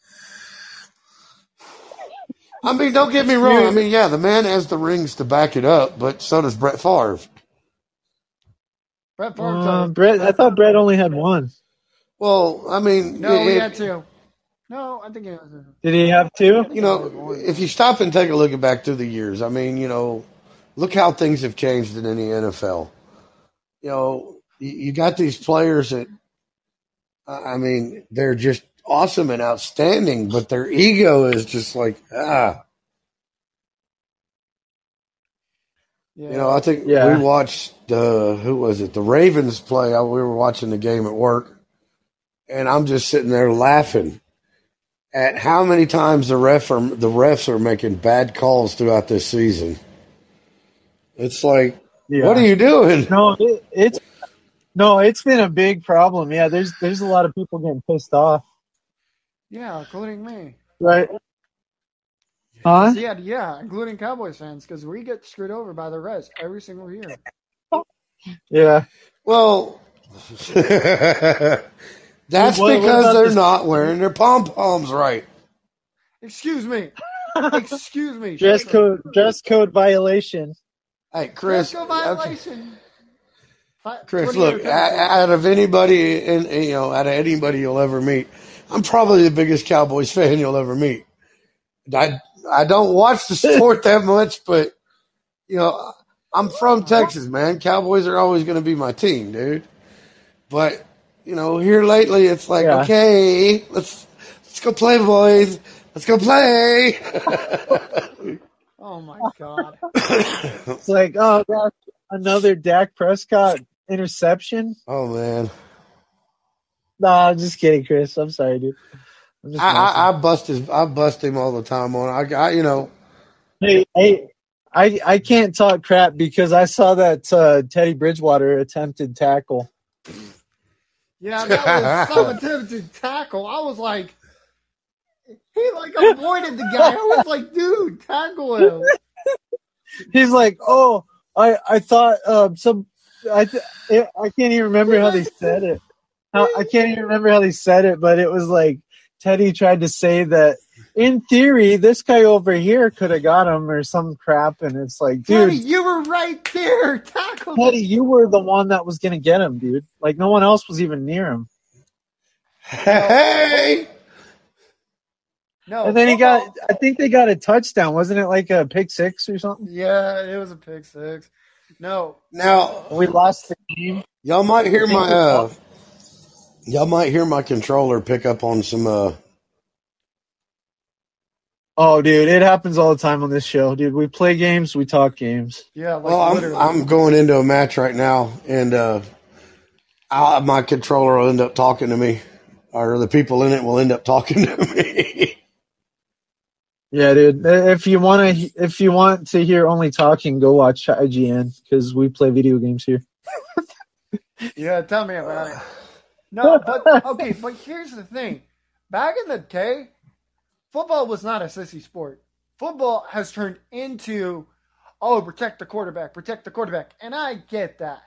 I mean, don't get me wrong. I mean, the man has the rings to back it up, but so does Brett Favre. Brett Favre. I thought Brett only had one. Well, I mean, no, he had two. No, I think he had two. Did he have two? If you stop and take a look back through the years, I mean, look how things have changed in the NFL. You got these players that, I mean, they're just awesome and outstanding, but their ego is just like, Yeah. I think we watched who was it? The Ravens play. We were watching the game at work, and I'm just sitting there laughing at how many times the refs are making bad calls throughout this season. It's like, what are you doing? No, it's been a big problem. Yeah, there's a lot of people getting pissed off. Yeah, including me. Right. Huh? Yeah, including Cowboys fans, because we get screwed over by the refs every single year. Yeah. Well, that's because they're not wearing their pom-poms right. Excuse me. Dress code violation. Hey, Chris. Dress code violation. Chris, look, out of anybody you'll ever meet, I'm probably the biggest Cowboys fan you'll ever meet. I don't watch the sport that much, but I'm from Texas, man. Cowboys are always going to be my team, dude. But here lately, it's like, okay, let's go play, boys. Let's go play. Oh my God! It's like, oh gosh, another Dak Prescott interception. Oh man. Nah, I'm just kidding, Chris. I'm sorry, dude. I bust him all the time on. Hey, I can't talk crap because I saw that Teddy Bridgewater attempted tackle. Yeah, that was some attempted tackle. I was like, he avoided the guy. I was like, dude, tackle him. He's like, oh, I thought I can't even remember how they said it. I can't even remember how they said it, but it was like Teddy tried to say that in theory this guy over here could have got him or some crap, and it's like, dude, Teddy, you were right there. Tackle Teddy, you were the one that was gonna get him, dude. Like no one else was even near him. Hey. No, and then I think they got a touchdown. Wasn't it like a pick six or something? Yeah, it was a pick six. No. Now we lost the game. Y'all might hear my controller pick up on some Oh, dude, it happens all the time on this show, dude. We play games, we talk games. Yeah, I'm going into a match right now, and my controller will end up talking to me, or the people in it will end up talking to me. Yeah, dude. If you want to hear only talking, go watch IGN because we play video games here. Yeah, tell me about it. No, but here's the thing. Back in the day, football was not a sissy sport. Football has turned into, protect the quarterback, and I get that.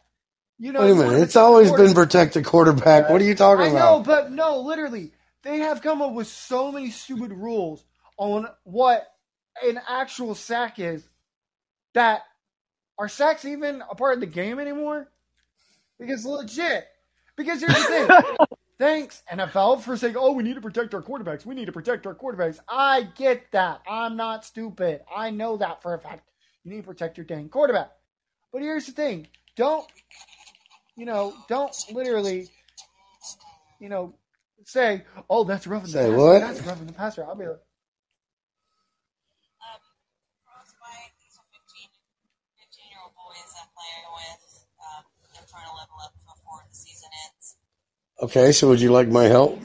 Wait a minute, it's always been protect the quarterback. What are you talking about? I know, but no, literally, they have come up with so many stupid rules on what an actual sack is, that are sacks even a part of the game anymore? Because here's the thing. Thanks, NFL, for saying, we need to protect our quarterbacks. I get that. I'm not stupid. I know that for a fact. You need to protect your dang quarterback. But here's the thing. Don't literally, say, that's roughing the passer. What? That's roughing the passer. I'll be like, Okay, so would you like my help?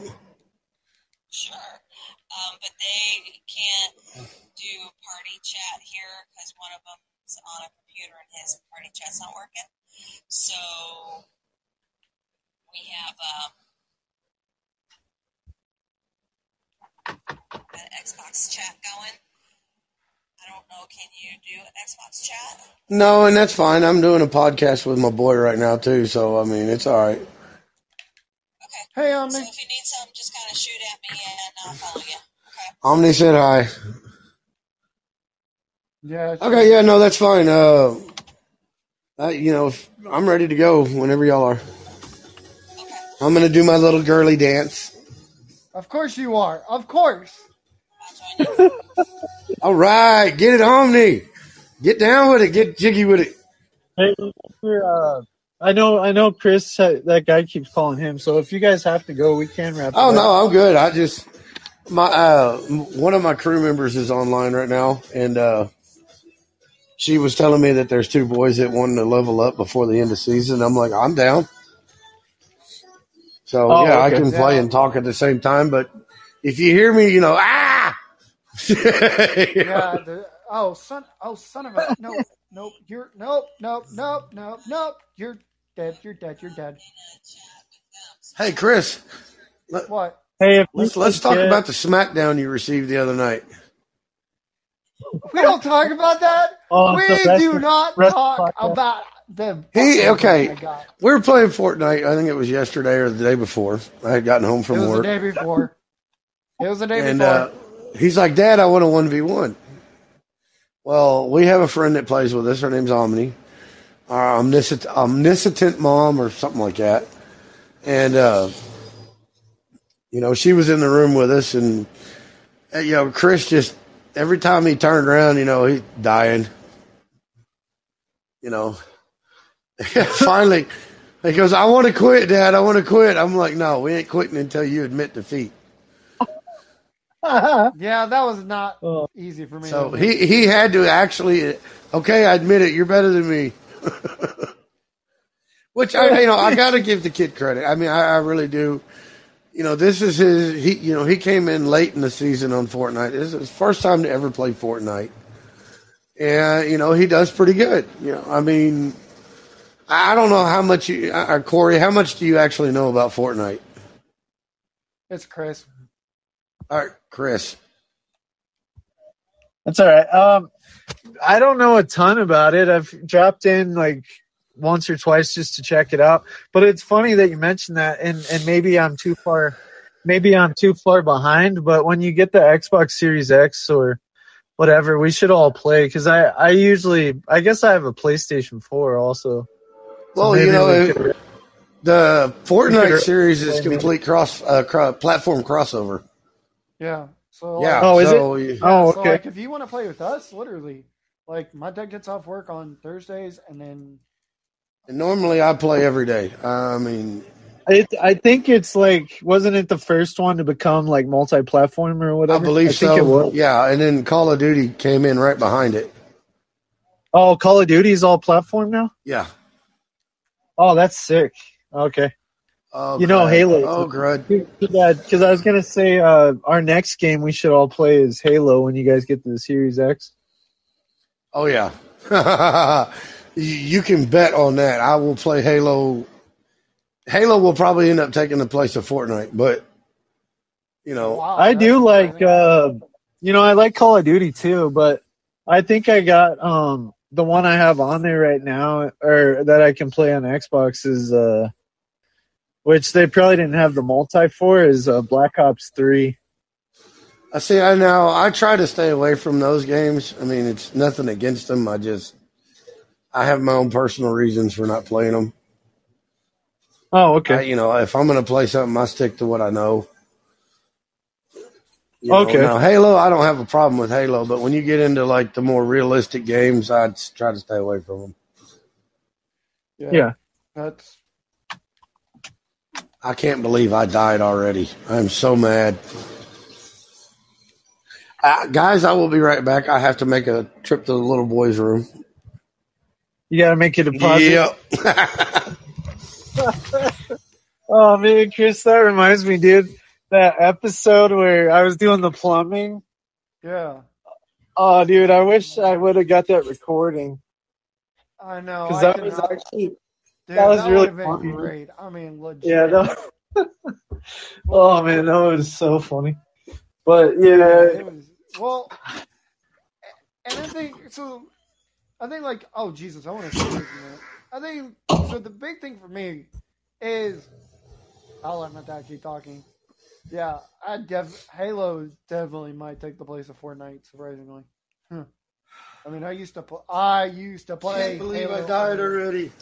Sure. But they can't do party chat here because one of them's on a computer and his party chat's not working. So we have an Xbox chat going. I don't know, can you do an Xbox chat? No, and that's fine. I'm doing a podcast with my boy right now, too, so, I mean, it's all right. Hey, Omni. So if you need something, just kind of shoot at me and I'll follow you. Okay. Omni said hi. Yeah. Okay, yeah, no, that's fine. I'm ready to go whenever y'all are. Okay. I'm going to do my little girly dance. Of course you are. Of course. I'll join you. All right, get it, Omni. Get down with it. Get jiggy with it. Hey, I know Chris, that guy keeps calling him, so if you guys have to go, we can wrap it up. No, I'm good. I just, one of my crew members is online right now, and she was telling me that there's 2 boys that wanted to level up before the end of season. I'm like, I'm down. So okay. I can play and talk at the same time. But if you hear me, ah. Yeah. Son of a nope. You're nope. You're dead. You're dead. Hey, Chris. What? Hey, Let's talk about the smackdown you received the other night. We don't talk about that. We do not talk about them. Okay. We were playing Fortnite. I think it was yesterday or the day before. I had gotten home from work. It was the day before. And he's like, Dad, I want a 1v1. Well, we have a friend that plays with us. Her name's Omni. Our omniscient mom or something like that. And, she was in the room with us. And, Chris just, every time he turned around, he's dying. Finally, he goes, I want to quit, Dad. I want to quit. I'm like, no, we ain't quitting until you admit defeat. Yeah, that was not easy for me. So he had to actually, okay, I admit it. You're better than me. Which I got to give the kid credit. I mean, I really do. This is he came in late in the season on Fortnite. This is his first time to ever play Fortnite. And, he does pretty good. I mean, I don't know how much Corey, how much do you actually know about Fortnite? It's Chris. All right, Chris. That's all right. I don't know a ton about it. I've dropped in like once or twice just to check it out. But it's funny that you mentioned that, and maybe I'm too far behind. But when you get the Xbox Series X or whatever, we should all play because I guess I have a PlayStation 4 also. Well, the Fortnite series is complete platform crossover. Yeah. So is it? Yeah, okay. So like, if you want to play with us, literally, like my dad gets off work on Thursdays, and then. And normally I play every day. I mean, I think it's like, wasn't it the first one to become like multi-platform or whatever? I believe so. Think it was. Yeah, and then Call of Duty came in right behind it. Oh, Call of Duty is all platform now? Yeah. Oh, that's sick. Okay. Oh, Halo. Oh, good. Because I was going to say our next game we should all play is Halo when you guys get to the Series X. Oh, yeah. You can bet on that. I will play Halo. Halo will probably end up taking the place of Fortnite, but, Wow, I do like, I like Call of Duty too, but I think I got the one I have on there right now, or that I can play on Xbox is, which they probably didn't have the multi for, is Black Ops 3. I try to stay away from those games. I mean, it's nothing against them. I have my own personal reasons for not playing them. Oh, okay. If I'm going to play something, I stick to what I know. Okay. Now, Halo, I don't have a problem with Halo, but when you get into like the more realistic games, I'd try to stay away from them. Yeah. That's. I can't believe I died already. I'm so mad. Guys, I will be right back. I have to make a trip to the little boy's room. You got to make a deposit? Yep. Oh, man, Chris, that reminds me, dude. That episode where I was doing the plumbing. Yeah. Oh, dude, I wish I would have got that recording. I know. Because that was actually... Dude, that was really funny. Great. I mean, legit. Yeah. Oh, man, that was so funny. But, yeah. It was, well, and I think like, oh, Jesus, I want to say this a minute. I think, so the big thing for me is, I'll let my dad keep talking. Yeah, Halo definitely might take the place of Fortnite, surprisingly. I mean, I used to play. I can't believe Halo I died already.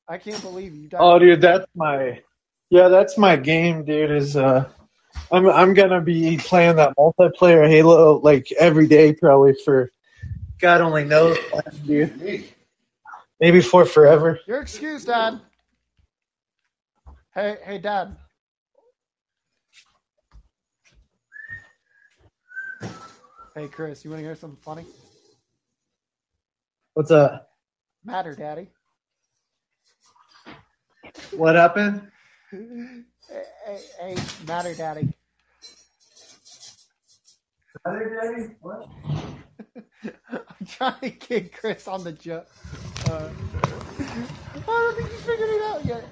I can't believe you died. Oh, dude, that's my game, dude. Is I'm gonna be playing that multiplayer Halo like every day, probably for God only knows when, dude. Maybe for forever. Your excuse, Dad. Hey, Dad. Hey, Chris, you want to hear something funny? What's up? Matter, Daddy. What happened? Hey, Matter, Daddy. Matter, Daddy? What? I'm trying to get Chris on the joke. I don't think he's figured it out yet.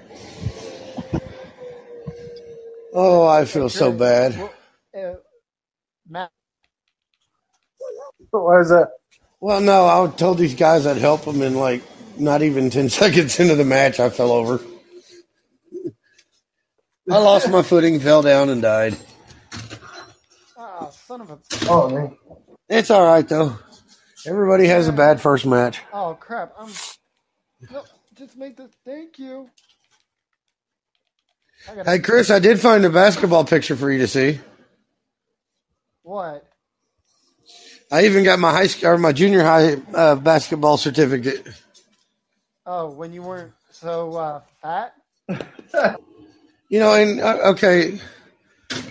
Oh, I feel so bad. Matt. Why is that? Well, no, I told these guys I'd help them, and like not even 10 seconds into the match, I fell over. I lost my footing, fell down, and died. Oh, son of a... Oh, man. It's all right, though. Everybody has a bad first match. Oh, crap. No, just make this... Thank you. Hey, Chris, I did find a basketball picture for you to see. What? I even got my my junior high basketball certificate. Oh, when you weren't so fat? You know, and okay,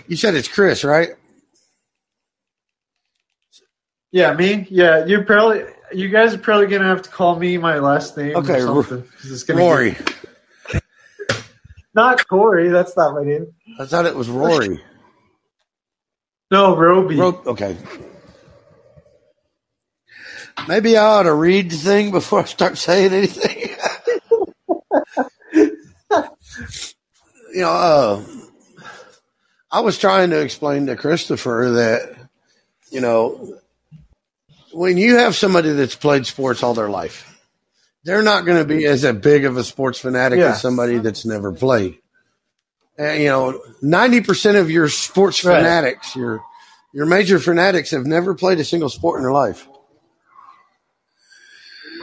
you said it's Chris, right? Yeah, me? Yeah, you guys are probably going to have to call me my last name or something. It's gonna Rory. Not Corey, that's not my name. I thought it was Rory. No, Roby. Okay. Maybe I ought to read the thing before I start saying anything. I was trying to explain to Christopher that, when you have somebody that's played sports all their life, they're not going to be as big of a sports fanatic as somebody that's never played. 90% of your sports fanatics, your major fanatics, have never played a single sport in their life.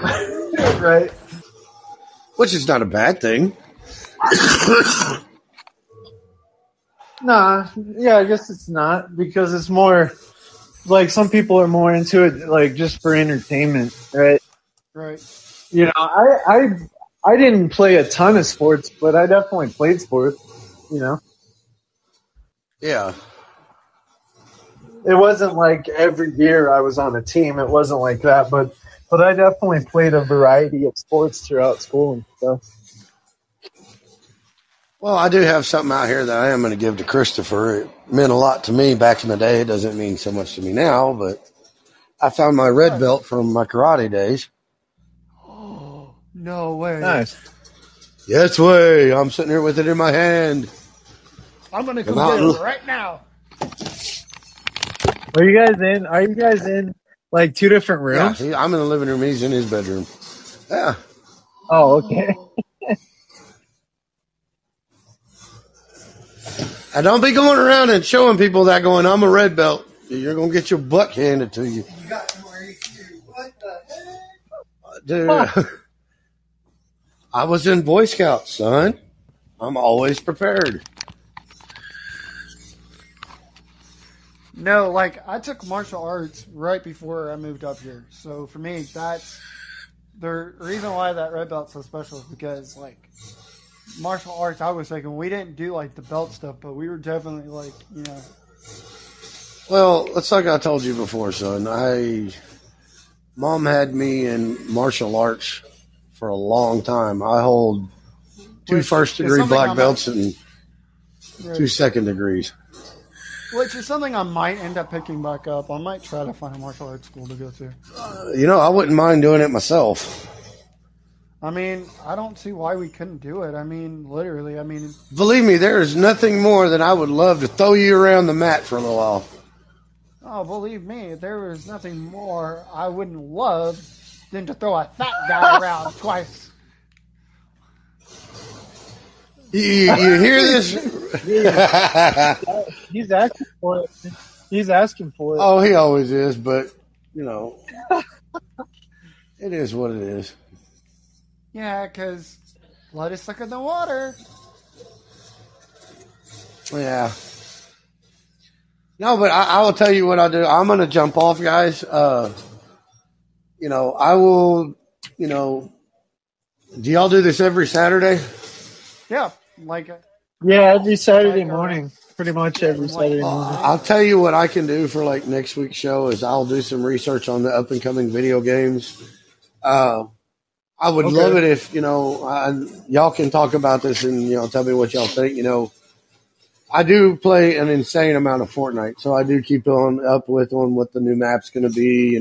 Right. Which is not a bad thing. Nah, yeah, I guess it's not, because it's more like some people are more into it like just for entertainment, right? Right. I didn't play a ton of sports, but I definitely played sports, Yeah. It wasn't like every year I was on a team. It wasn't like that, but I definitely played a variety of sports throughout school and stuff. Well, I do have something out here that I am going to give to Christopher. It meant a lot to me back in the day. It doesn't mean so much to me now, but I found my red belt from my karate days. Oh, no way. Nice. Yes way. I'm sitting here with it in my hand. I'm going to come get it right now. Are you guys in like two different rooms? Yeah, I'm in the living room. He's in his bedroom. Yeah. Oh, okay. I don't be going around and showing people that going, I'm a red belt. You're going to get your butt handed to you. What the heck? Dude, I was in Boy Scouts, son. I'm always prepared. No, like, I took martial arts right before I moved up here. So for me, that's the reason why that red belt's so special is because, like, martial arts, I was thinking we didn't do, like, the belt stuff, but we were definitely, like, Well, it's like I told you before, son. Mom had me in martial arts for a long time. I hold 2 first-degree black belts and 2 second degrees. Which is something I might end up picking back up. I might try to find a martial arts school to go to. I wouldn't mind doing it myself. I mean, I don't see why we couldn't do it. I mean, literally, Believe me, there is nothing more than I would love to throw you around the mat for a little while. Oh, believe me, there was nothing more I wouldn't love than to throw a fat guy around twice. You hear this? He's asking for it. He's asking for it. Oh, he always is, but, it is what it is. Yeah, because blood is thicker than water. Yeah. No, but I will tell you what I'll do. I'm going to jump off, guys. I will, do y'all do this every Saturday? Yeah, every Saturday morning. Pretty much every Saturday morning. I'll tell you what I can do for, next week's show is I'll do some research on the up-and-coming video games. I would love it if, y'all can talk about this and, tell me what y'all think. I do play an insane amount of Fortnite, so I do keep up with what the new map's going to be,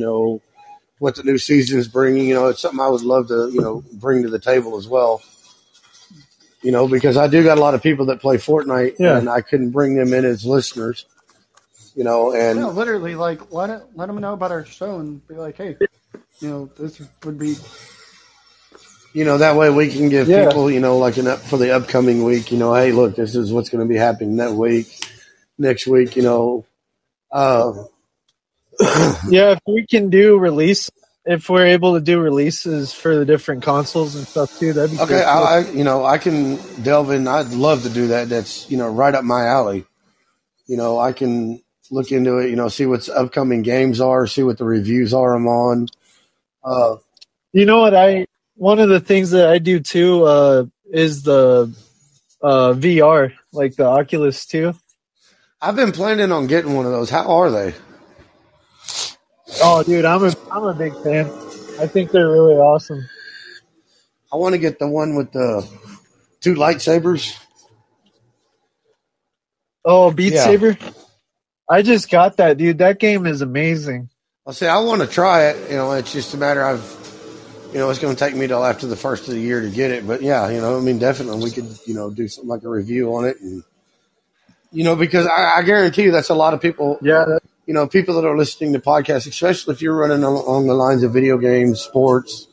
what the new season is bringing. It's something I would love to, bring to the table as well. Because I do got a lot of people that play Fortnite, and I couldn't bring them in as listeners, and literally, like let them know about our show and be like, hey, this would be. That way we can give people, like for the upcoming week, hey, look, this is what's going to be happening that week, next week, Yeah, if we can do if we're able to do releases for the different consoles and stuff too, that'd be okay. cool. I can delve in. I'd love to do that. That's right up my alley. I can look into it. See what upcoming games are. See what the reviews are. I'm on. One of the things that I do too is the VR, like the Oculus 2. I've been planning on getting one of those. How are they? Oh, dude, I'm a big fan. I think they're really awesome. I want to get the one with the 2 lightsabers. Oh, Beat Saber? I just got that, dude. That game is amazing. I'll say I want to try it. It's just a matter of, it's going to take me till after the first of the year to get it. But yeah, definitely we could, do something like a review on it. And, because I guarantee you that's a lot of people. Yeah. People that are listening to podcasts, especially if you're running along the lines of video games, sports,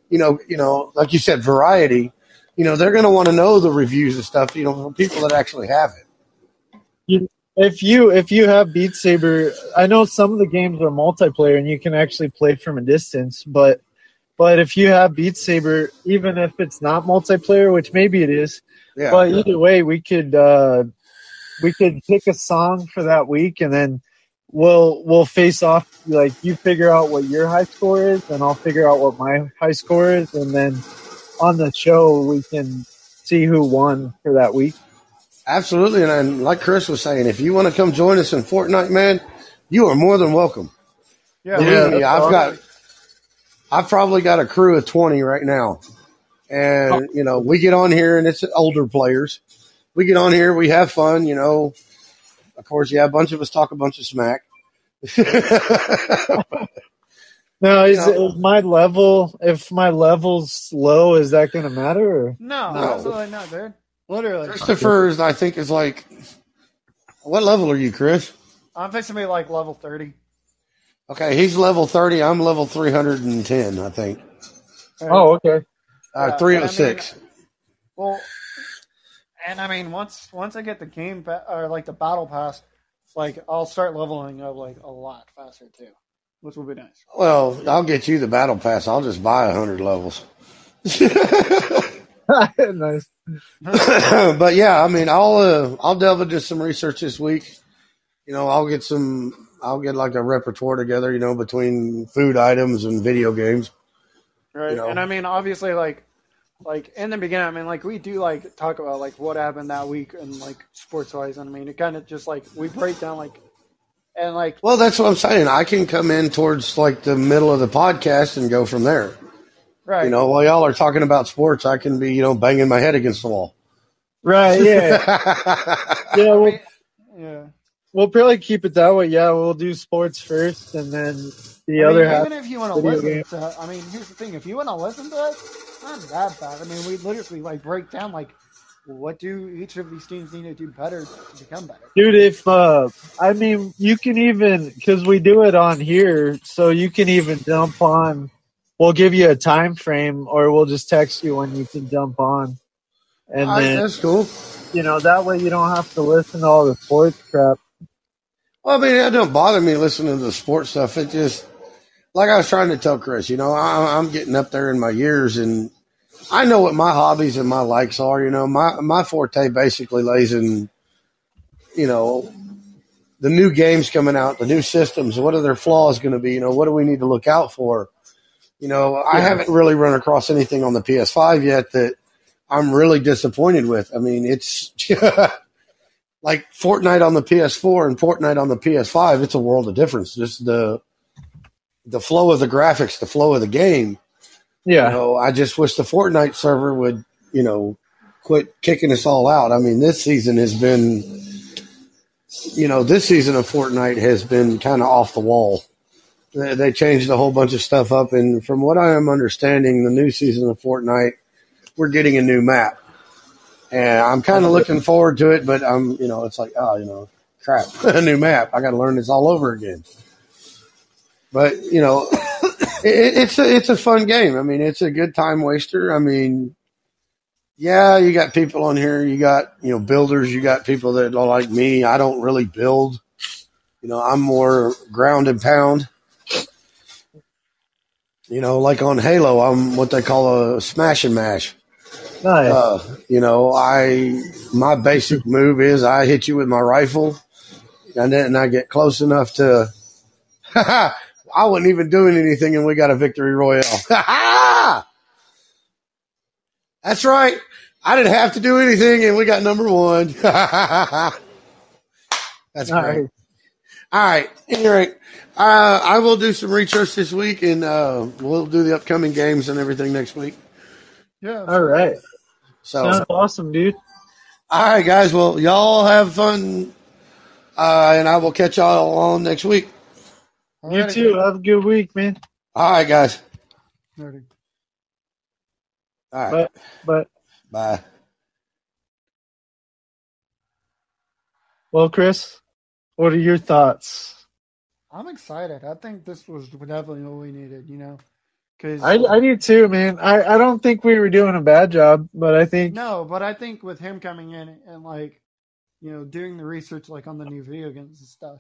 like you said, variety, they're going to want to know the reviews and stuff, from people that actually have it. If you have Beat Saber, I know some of the games are multiplayer and you can actually play from a distance, but if you have Beat Saber, even if it's not multiplayer, which maybe it is, but either way, we could pick a song for that week and then we'll face off. Like you figure out what your high score is, and I'll figure out what my high score is, and then on the show we can see who won for that week. Absolutely, and like Chris was saying, if you want to come join us in Fortnite, man, you are more than welcome. Yeah, believe me, I've probably got a crew of 20 right now, and we get on here, and it's older players. We get on here, we have fun, Of course, a bunch of us talk a bunch of smack. Now, is my level? If my level's low, is that going to matter? Or? No, absolutely not, dude. Literally. Christopher's, I think, is like, what level are you, Chris? I'm fixing to be like level 30. Okay, he's level 30. I'm level 310, I think. Oh, okay. 306. Once I get the game or like the battle pass, like I'll start leveling up like a lot faster too, which will be nice. Well, I'll get you the battle pass. I'll just buy 100 levels. Nice. But yeah, I'll delve into some research this week. I'll get like a repertoire together, between food items and video games. Right. And obviously like in the beginning, we do like talk about like what happened that week and like sports wise. And it kind of just like we break down well, that's what I'm saying. I can come in towards like the middle of the podcast and go from there. Right. While y'all are talking about sports, I can be, banging my head against the wall. Right. Yeah. We'll probably keep it that way. Yeah, we'll do sports first, and then the other half. Even if you want to listen to, here's the thing: if you want to listen to it, it's not that bad. We literally like break down like what do each of these teams need to do better to become better. Dude, if you can even because we do it on here, so you can even jump on. We'll give you a time frame, or we'll just text you when you can jump on, and then that's cool. That way you don't have to listen to all the sports crap. Well, it don't bother me listening to the sports stuff. It just, like I was trying to tell Chris, I'm getting up there in my years, and I know what my hobbies and my likes are. My forte basically lays in, the new games coming out, the new systems. What are their flaws going to be? What do we need to look out for? I haven't really run across anything on the PS5 yet that I'm really disappointed with. It's like Fortnite on the PS4 and Fortnite on the PS5. It's a world of difference. Just the flow of the graphics, the flow of the game. Yeah. I just wish the Fortnite server would, quit kicking us all out. I mean, this season has been, this season of Fortnite has been kind of off the wall. They changed a whole bunch of stuff up, and from what I am understanding, the new season of Fortnite, we're getting a new map. And I'm kind of looking forward to it, but it's like, crap, a new map. I got to learn this all over again. But, it's a fun game. I mean, it's a good time waster. I mean, yeah, you got people on here. You got, builders. You got people that are like me. I don't really build. I'm more ground and pound. Like on Halo, I'm what they call a smash and mash. Nice. My basic move is I hit you with my rifle, and then I get close enough to. I wasn't even doing anything, and we got a victory royale. That's right. I didn't have to do anything, and we got number one. That's great. All right. Anyway, I will do some research this week, and we'll do the upcoming games and everything next week. Yeah. All right. So sounds awesome, dude. All right, guys. Well, y'all have fun, and I will catch y'all on next week. You too. Have a good week, man. All right, guys. Nerdy. All right. Bye. Well, Chris, what are your thoughts? I'm excited. I think this was definitely what we needed, Cause I do too, man. I don't think we were doing a bad job, but I think but I think with him coming in and doing the research on the new video games and stuff.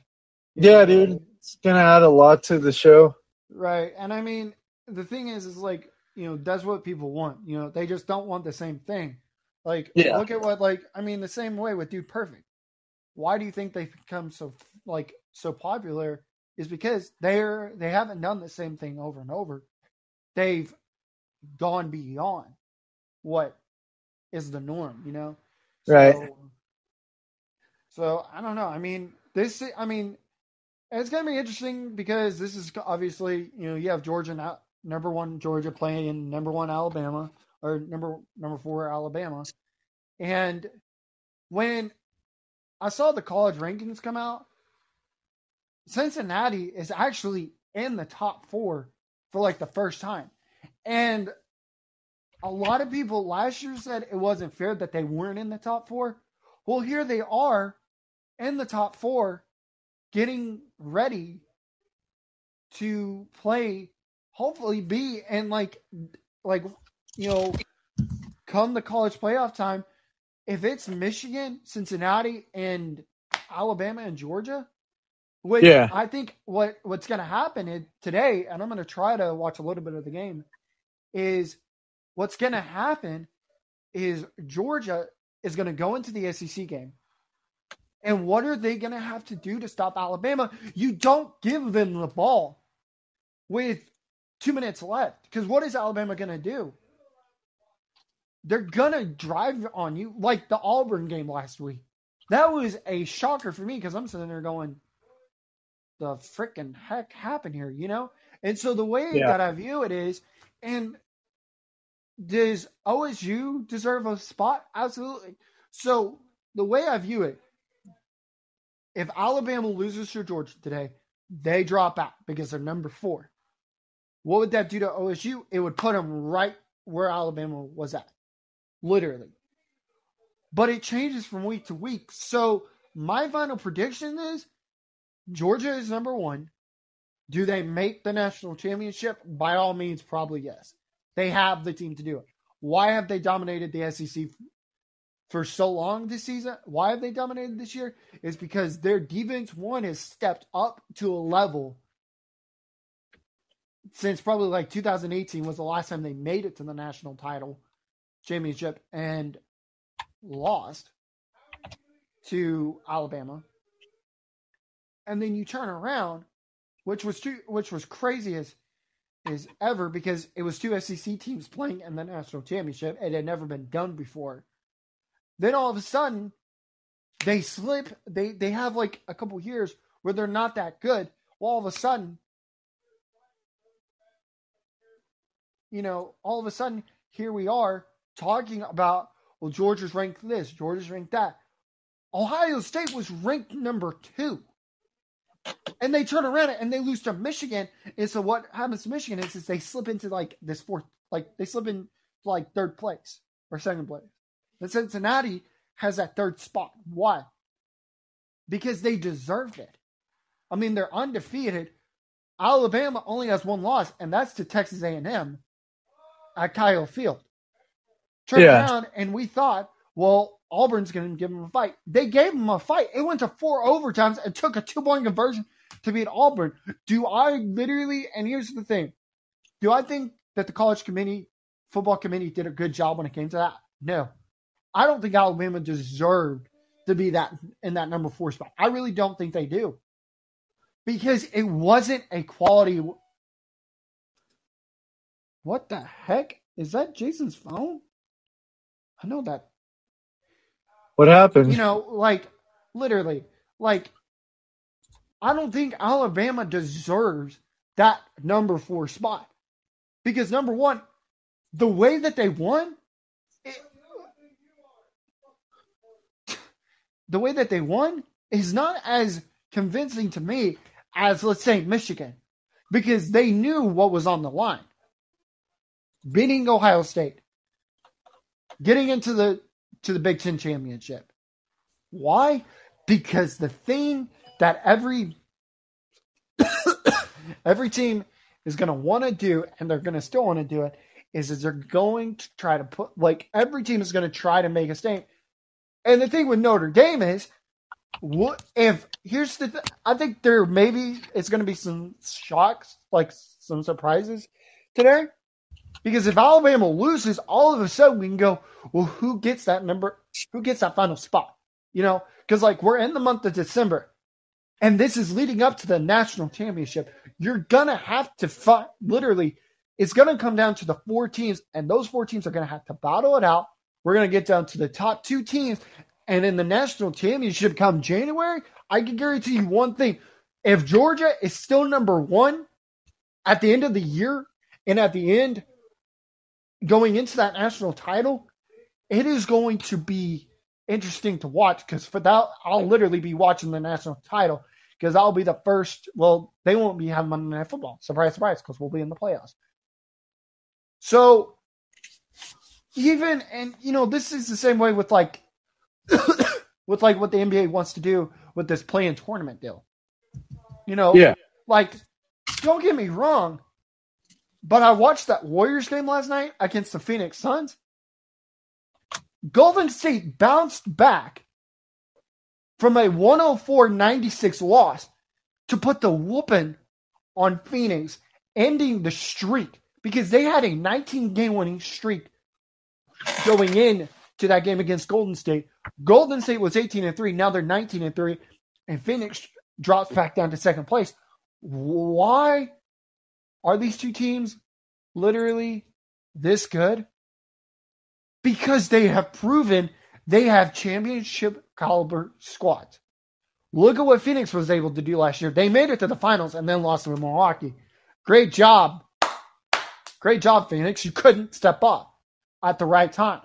Yeah, dude, it's gonna add a lot to the show. Right. And I mean, the thing is that's what people want. They just don't want the same thing. Look at what the same way with Dude Perfect. Why do you think they've become so popular? Is because they haven't done the same thing over and over. They've gone beyond what is the norm, Right. So I don't know. I mean, it's going to be interesting because this is obviously, you have Georgia, number one Georgia playing number one Alabama, or number 4 Alabama. And when I saw the college rankings come out, Cincinnati is actually in the top 4 for the first time. And a lot of people last year said it wasn't fair that they weren't in the top 4. Well, here they are in the top 4, getting ready to play, hopefully be in come the college playoff time. If it's Michigan, Cincinnati, and Alabama and Georgia, which I think what's going to happen today, and I'm going to try to watch a little bit of the game, is what's going to happen is Georgia is going to go into the SEC game. And what are they going to have to do to stop Alabama? You don't give them the ball with 2 minutes left. Because what is Alabama going to do? They're going to drive on you like the Auburn game last week. That was a shocker for me because I'm sitting there going, the freaking heck happened here, And so the way that I view it is, and does OSU deserve a spot? Absolutely. So the way I view it, if Alabama loses to Georgia today, they drop out because they're number 4. What would that do to OSU? It would put them right where Alabama was at. Literally. But it changes from week to week. So my final prediction is Georgia is number 1. Do they make the national championship? By all means, probably yes. They have the team to do it. Why have they dominated the SEC for so long this season? Why have they dominated this year? Is because their defense, one, has stepped up to a level since probably 2018 was the last time they made it to the national title championship and lost to Alabama. And then you turn around, which was crazy as ever because it was 2 SEC teams playing in the national championship. It had never been done before. Then all of a sudden, they slip. They have a couple years where they're not that good. Well, all of a sudden, all of a sudden, here we are talking about, well, Georgia's ranked this, Georgia's ranked that. Ohio State was ranked number 2. And they turn around and they lose to Michigan. And so what happens to Michigan is they slip into this fourth, they slip in third place or second place. And Cincinnati has that third spot. Why? Because they deserved it. I mean, they're undefeated. Alabama only has one loss, and that's to Texas A&M at Kyle Field. Turn around, and we thought, well, Auburn's going to give them a fight. They gave them a fight. It went to 4 overtimes and took a 2-point conversion to beat Auburn. And here's the thing. Do I think that the college football committee did a good job when it came to that? No. I don't think Alabama deserved to be in that number 4 spot. I really don't think they do. Because it wasn't a quality. What the heck? Is that Jason's phone? I know that. What happened? Literally, I don't think Alabama deserves that number 4 spot. Because number one, the way that they won, is not as convincing to me as, let's say, Michigan. Because they knew what was on the line. Beating Ohio State. Getting into the Big Ten championship. Why? Because the thing that every team is going to want to do, and they're going to still want to do it, is they're going to try to put, every team is going to try to make a statement. And the thing with Notre Dame is, I think there maybe it's going to be some shocks, some surprises today. Because if Alabama loses, all of a sudden we can go, well, who gets that number? Who gets that final spot? Because we're in the month of December, and this is leading up to the national championship. You're going to have to fight, literally, it's going to come down to the 4 teams, and those 4 teams are going to have to battle it out. We're going to get down to the top 2 teams, and in the national championship come January, I can guarantee you one thing. If Georgia is still number 1 at the end of the year, and at the end, going into that national title, it is going to be interesting to watch, because for that, I'll literally be watching the national title, because I'll be the first. Well, they won't be having Monday Night Football. Surprise, surprise, because we'll be in the playoffs. So, this is the same way with what the NBA wants to do with this play-in tournament deal. Don't get me wrong, but I watched that Warriors game last night against the Phoenix Suns. Golden State bounced back from a 104-96 loss to put the whooping on Phoenix, ending the streak, because they had a 19-game winning streak going in to that game against Golden State. Golden State was 18-3. Now they're 19-3, and Phoenix drops back down to second place. Why are these 2 teams literally this good? Because they have proven they have championship caliber squads. Look at what Phoenix was able to do last year. They made it to the finals and then lost to Milwaukee. Great job. Great job, Phoenix. You couldn't step up at the right time.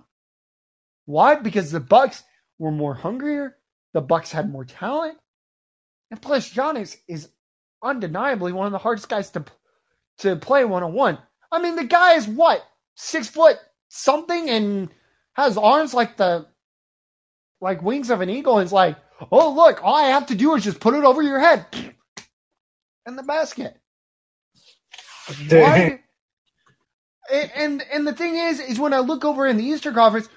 Why? Because the Bucks were more hungrier. The Bucks had more talent. And plus, Giannis is undeniably one of the hardest guys to play one-on-one. I mean, the guy is 6 foot something and has arms like wings of an eagle, and is like, oh, look, all I have to do is just put it over your head in the basket. Why? And the thing is when I look over in the Eastern Conference,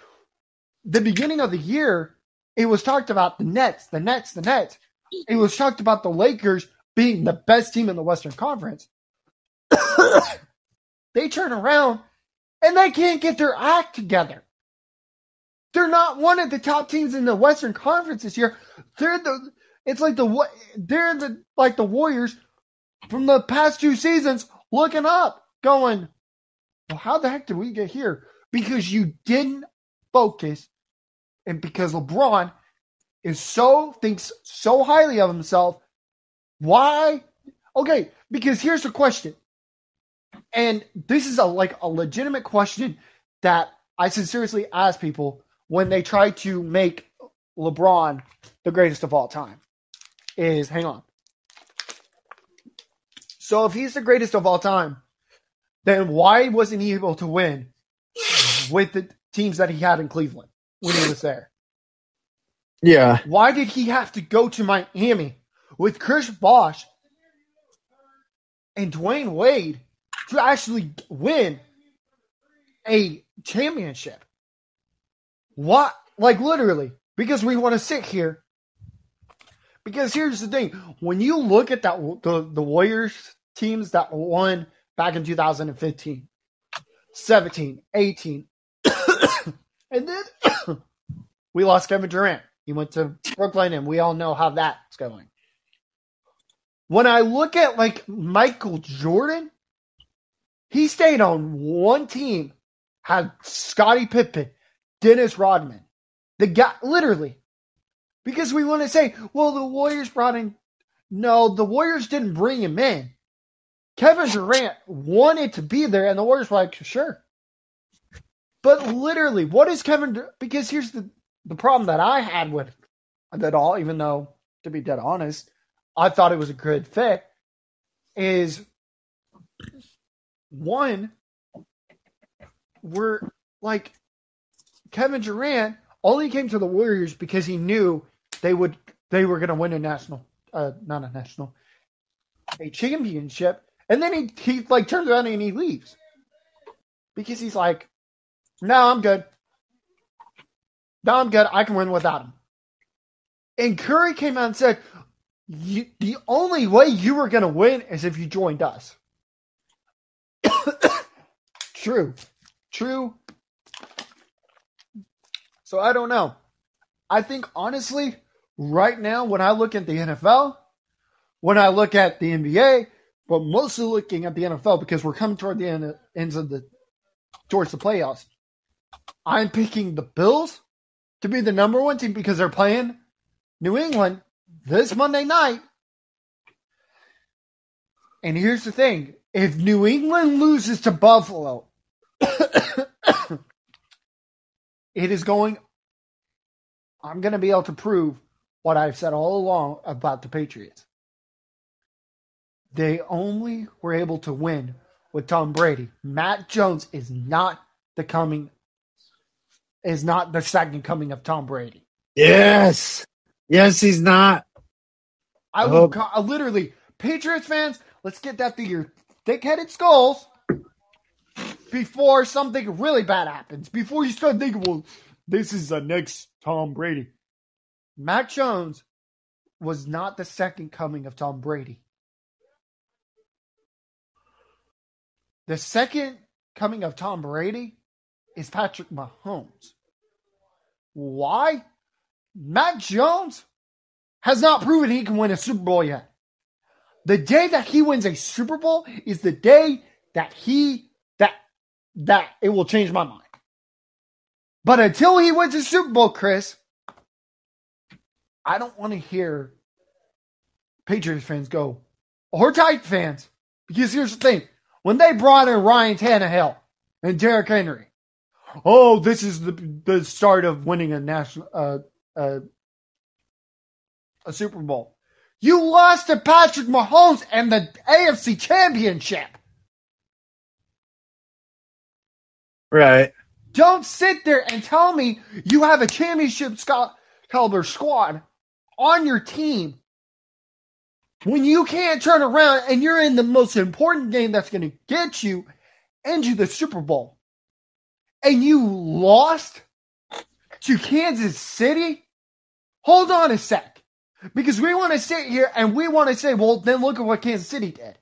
the beginning of the year, it was talked about the Nets. It was talked about the Lakers being the best team in the Western Conference. They turn around and they can't get their act together. They're not one of the top teams in the Western Conference this year. They're like the Warriors from the past 2 seasons, looking up, going, well, how the heck did we get here? Because you didn't focus, and because LeBron thinks so highly of himself. Why? Okay, because here's the question. And this is a legitimate question that I sincerely ask people when they try to make LeBron the greatest of all time. Hang on. So if he's the greatest of all time, then why wasn't he able to win with the teams that he had in Cleveland when he was there? Yeah. Why did he have to go to Miami with Chris Bosh and Dwayne Wade to actually win a championship? What? Literally. Because we want to sit here. Because here's the thing. When you look at the Warriors teams that won back in 2015, 17, 18, and then we lost Kevin Durant. He went to Brooklyn, and we all know how that's going. When I look at Michael Jordan, he stayed on one team, had Scottie Pippen, Dennis Rodman. The guy, literally. Because we want to say, well, the Warriors brought in. No, the Warriors didn't bring him in. Kevin Durant wanted to be there, and the Warriors were like, sure. But literally, what is Kevin Durant? Because here's the problem that I had with it all, even though, to be dead honest, I thought it was a good fit, is one, we're Kevin Durant only came to the Warriors because he knew they were going to win a championship, and then he turns around and he leaves because he's like, no, I'm good. No, I'm good. I can win without him. And Curry came out and said, the only way you were going to win is if you joined us. True. So I don't know. I think, honestly, right now, when I look at the NFL, when I look at the NBA, but mostly looking at the NFL because we're coming toward the ends of towards the playoffs, I'm picking the Bills to be the number one team because they're playing New England this Monday night. And here's the thing. If New England loses to Buffalo, I'm going to be able to prove what I've said all along about the Patriots. They only were able to win with Tom Brady. Matt Jones is not the second coming of Tom Brady. Yes, he's not. Literally, Patriots fans, let's get that through your thick-headed skulls before something really bad happens. Before you start thinking, well, this is the next Tom Brady. Mac Jones was not the second coming of Tom Brady. The second coming of Tom Brady is Patrick Mahomes. Why? Mac Jones has not proven he can win a Super Bowl yet. The day that he wins a Super Bowl is the day that it will change my mind. But until he wins a Super Bowl, Chris, I don't want to hear Patriots fans go, or Titans fans, because here's the thing. When they brought in Ryan Tannehill and Derrick Henry, oh, this is the start of winning a Super Bowl. You lost to Patrick Mahomes and the AFC Championship. Right. Don't sit there and tell me you have a championship caliber squad on your team when you can't turn around and you're in the most important game that's going to get you into the Super Bowl. And you lost to Kansas City? Hold on a sec. Because we want to sit here and we want to say, well, then look at what Kansas City did.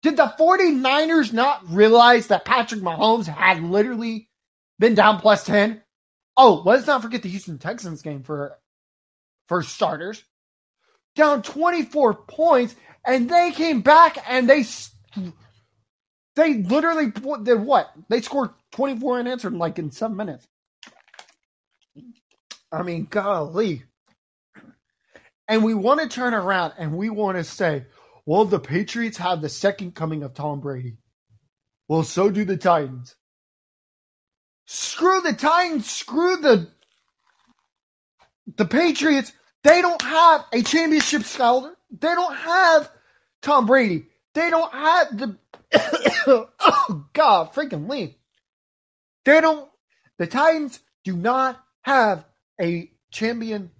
Did the 49ers not realize that Patrick Mahomes had literally been down plus 10? Oh, let's not forget the Houston Texans game for starters. Down 24 points, and they came back and they literally did what? They scored 24 unanswered in 7 minutes. I mean, golly. And we want to turn around and we want to say, well, the Patriots have the second coming of Tom Brady. Well, so do the Titans. Screw the Titans. Screw the Patriots. They don't have a championship scholar. They don't have Tom Brady. They don't have the oh God, freaking Lee. The Titans do not have a champion.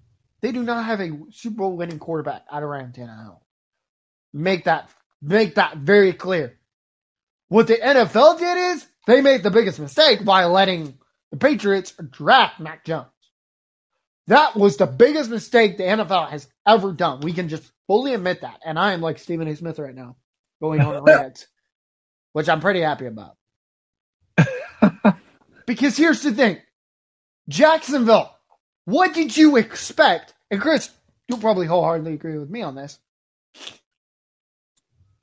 They do not have a Super Bowl winning quarterback out of Ryan Tannehill. Make that very clear. What the NFL did is they made the biggest mistake by letting the Patriots draft Mac Jones. That was the biggest mistake the NFL has ever done. We can just fully admit that. And I am like Stephen A. Smith right now, going on a rant, which I'm pretty happy about. Because here's the thing. Jacksonville, what did you expect? And Chris, you'll probably wholeheartedly agree with me on this.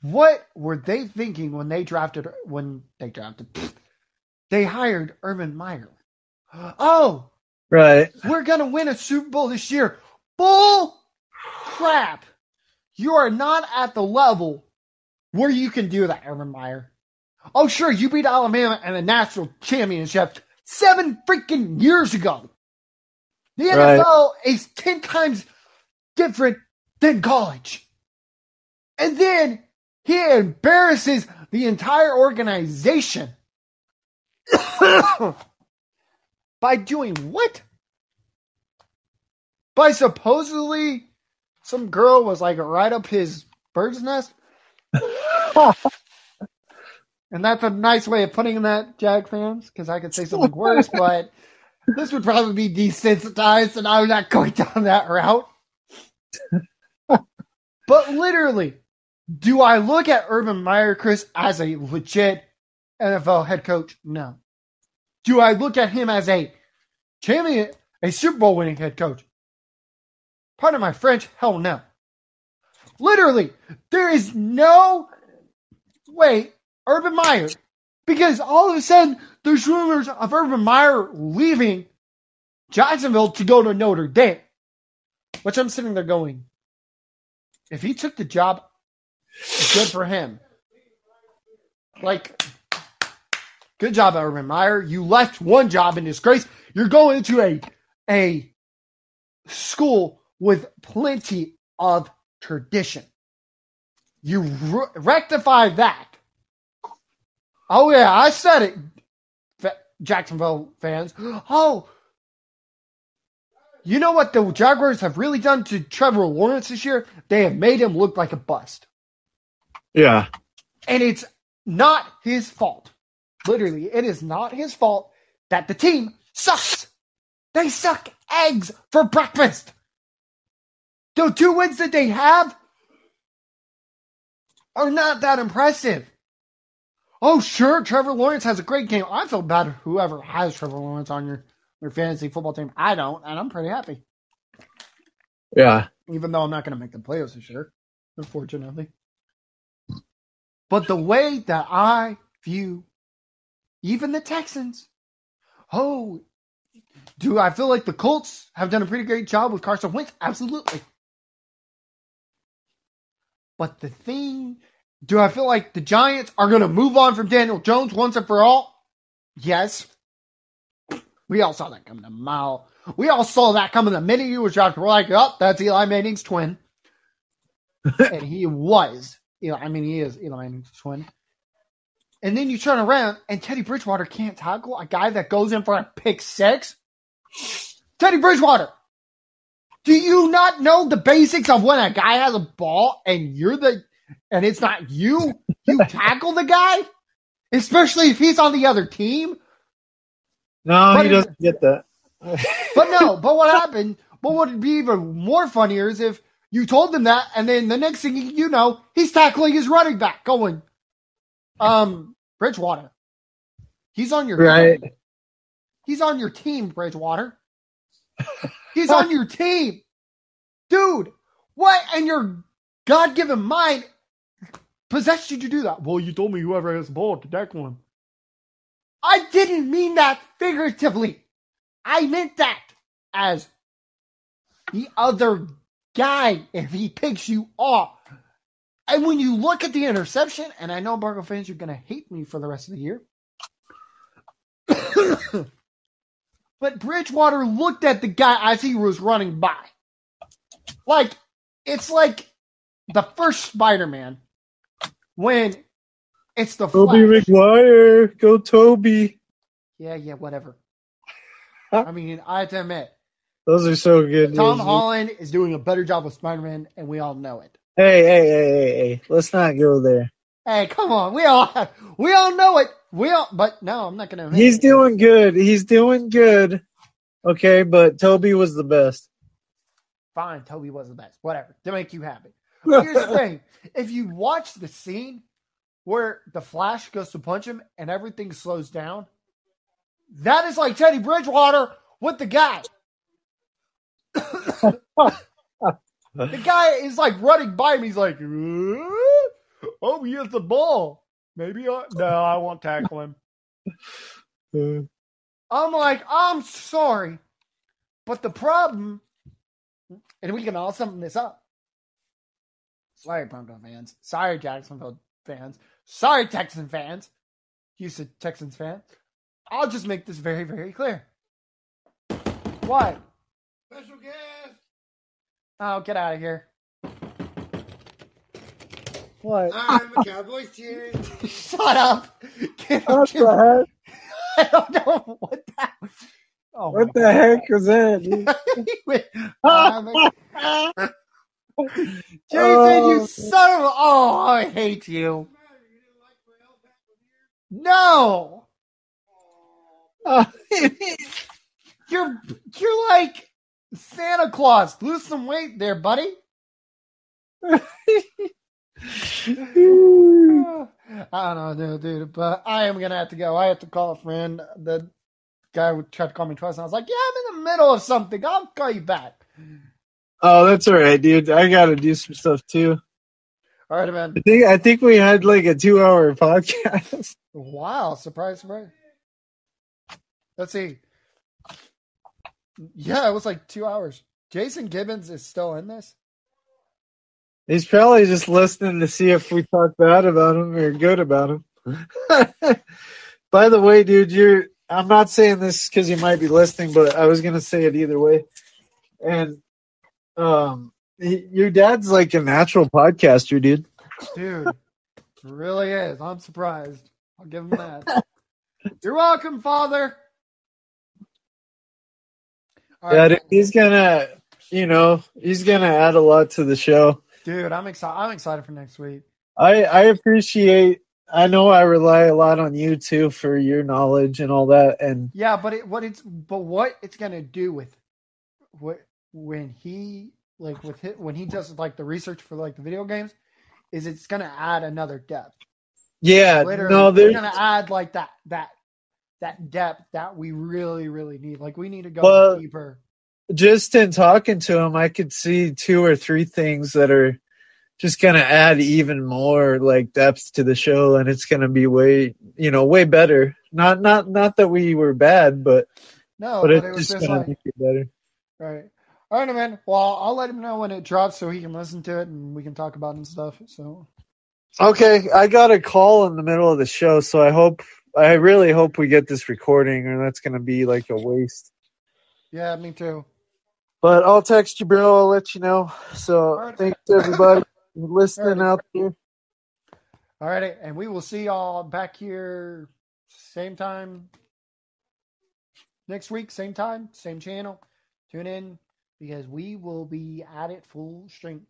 What were they thinking when they hired Urban Meyer? Oh, right. We're going to win a Super Bowl this year. Bull crap. You are not at the level where you can do that, Urban Meyer. Oh, sure, you beat Alabama in a national championship 7 freaking years ago. The NFL is 10 times different than college. And then he embarrasses the entire organization by doing what? By supposedly some girl was like right up his bird's nest? And that's a nice way of putting that, Jag fans, because I could say something worse, but this would probably be desensitized, and I'm not going down that route. But literally, do I look at Urban Meyer, Chris, as a legit NFL head coach? No. Do I look at him as a champion, a Super Bowl winning head coach? Pardon my French, hell no. Literally, there is no way Urban Meyer, because all of a sudden there's rumors of Urban Meyer leaving Jacksonville to go to Notre Dame, which I'm sitting there going, if he took the job, good for him. Like, good job, Urban Meyer. You left one job in disgrace. You're going into a school with plenty of tradition. You rectify that. Oh, yeah, I said it, Jacksonville fans. Oh, you know what the Jaguars have really done to Trevor Lawrence this year? They have made him look like a bust. Yeah. And it's not his fault. Literally, it is not his fault that the team sucks. They suck eggs for breakfast. The 2 wins that they have are not that impressive. Oh, sure, Trevor Lawrence has a great game. I feel bad whoever has Trevor Lawrence on your fantasy football team. I don't, and I'm pretty happy. Yeah. Even though I'm not going to make the playoffs this year, unfortunately. But the way that I view even the Texans, do I feel like the Colts have done a pretty great job with Carson Wentz? Absolutely. But the thing, do I feel like the Giants are going to move on from Daniel Jones once and for all? Yes. We all saw that coming a mile. We all saw that coming the minute he was drafted. We're like, oh, that's Eli Manning's twin. And he was. He is Eli Manning's twin. And then you turn around and Teddy Bridgewater can't tackle a guy that goes in for a pick six. Teddy Bridgewater, do you not know the basics of when a guy has a ball and and it's not you tackle the guy? Especially if he's on the other team. No, he doesn't get that. But what happened, what would be even more funnier is if you told him that and then the next thing you know, he's tackling his running back going, Bridgewater. He's on your team. He's on your team, Bridgewater. He's on your team. Dude, what in your God-given mind possessed you to do that? Well, you told me whoever has the ball to tackle him. I didn't mean that figuratively. I meant that as the other guy, if he picks you off And when you look at the interception, and I know Bronco fans, you're going to hate me for the rest of the year. But Bridgewater looked at the guy as he was running by. Like, it's like the first Spider-Man when it's the Tobey Flash. Maguire. Go Toby. Yeah, whatever. I mean, I have to admit. Those are so good. Tom Holland is doing a better job with Spider-Man, and we all know it. Hey. Let's not go there. Hey, come on. We all know it. But no, I'm not going to admit He's doing good. He's doing good. Okay, but Toby was the best. Fine, Toby was the best. Whatever. To make you happy. But here's the thing. If you watch the scene where the Flash goes to punch him and everything slows down, that is like Teddy Bridgewater with the guy. The guy is like running by him. He's like, oh, he has the ball. Maybe I won't tackle him. I'm like, I'm sorry. But the problem, and we can all sum this up. Sorry, Bronco fans. Sorry, Jacksonville fans. Sorry, Texan fans. Houston Texans fans. I'll just make this very, very clear. What? Special guest. Oh, get out of here. What? I'm a Cowboys cheer. Shut up. What the heck? I don't know what that was. Oh, what the heck was that, dude? Jason, you son of a... Oh, I hate you. No. You're like Santa Claus. Lose some weight there, buddy. I don't know, dude, but I am going to have to go. I have to call a friend. The guy tried to call me twice, and I was like, yeah, I'm in the middle of something. I'll call you back. Oh, that's all right, dude. I got to do some stuff, too. All right, man. I think we had like a 2-hour podcast. Wow, surprise. Let's see. Yeah, it was like 2 hours. Jason Gibbons is still in this? He's probably just listening to see if we talk bad about him or good about him. By the way, dude, I'm not saying this because you might be listening, but I was going to say it either way. And your dad's like a natural podcaster, dude. Dude, really is. I'm surprised. I'll give him that. You're welcome, Father. All yeah, right. dude, he's going to add a lot to the show. Dude, I'm excited for next week. I appreciate. I know I rely a lot on you too for your knowledge and all that. And yeah, but what it's gonna do with when he does like the research for like the video games, is it's gonna add another depth. Yeah, literally, they're gonna add like that depth that we really, really need. Like we need to go deeper. Just in talking to him, I could see 2 or 3 things that are just going to add even more like depth to the show, and it's going to be way better. Not that we were bad, but it's just going to make it better. Right. All right, man. Well, I'll let him know when it drops so he can listen to it and we can talk about it and stuff. So. Okay, I got a call in the middle of the show, so I really hope we get this recording, or that's going to be like a waste. Yeah, me too. But I'll text you, bro. I'll let you know. So thanks, everybody, for listening out there. All right, and we will see y'all back here same time next week, same time, same channel. Tune in because we will be at it full strength.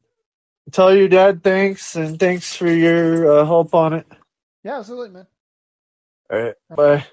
Tell your dad thanks, and thanks for your help on it. Yeah, absolutely, man. All right, bye.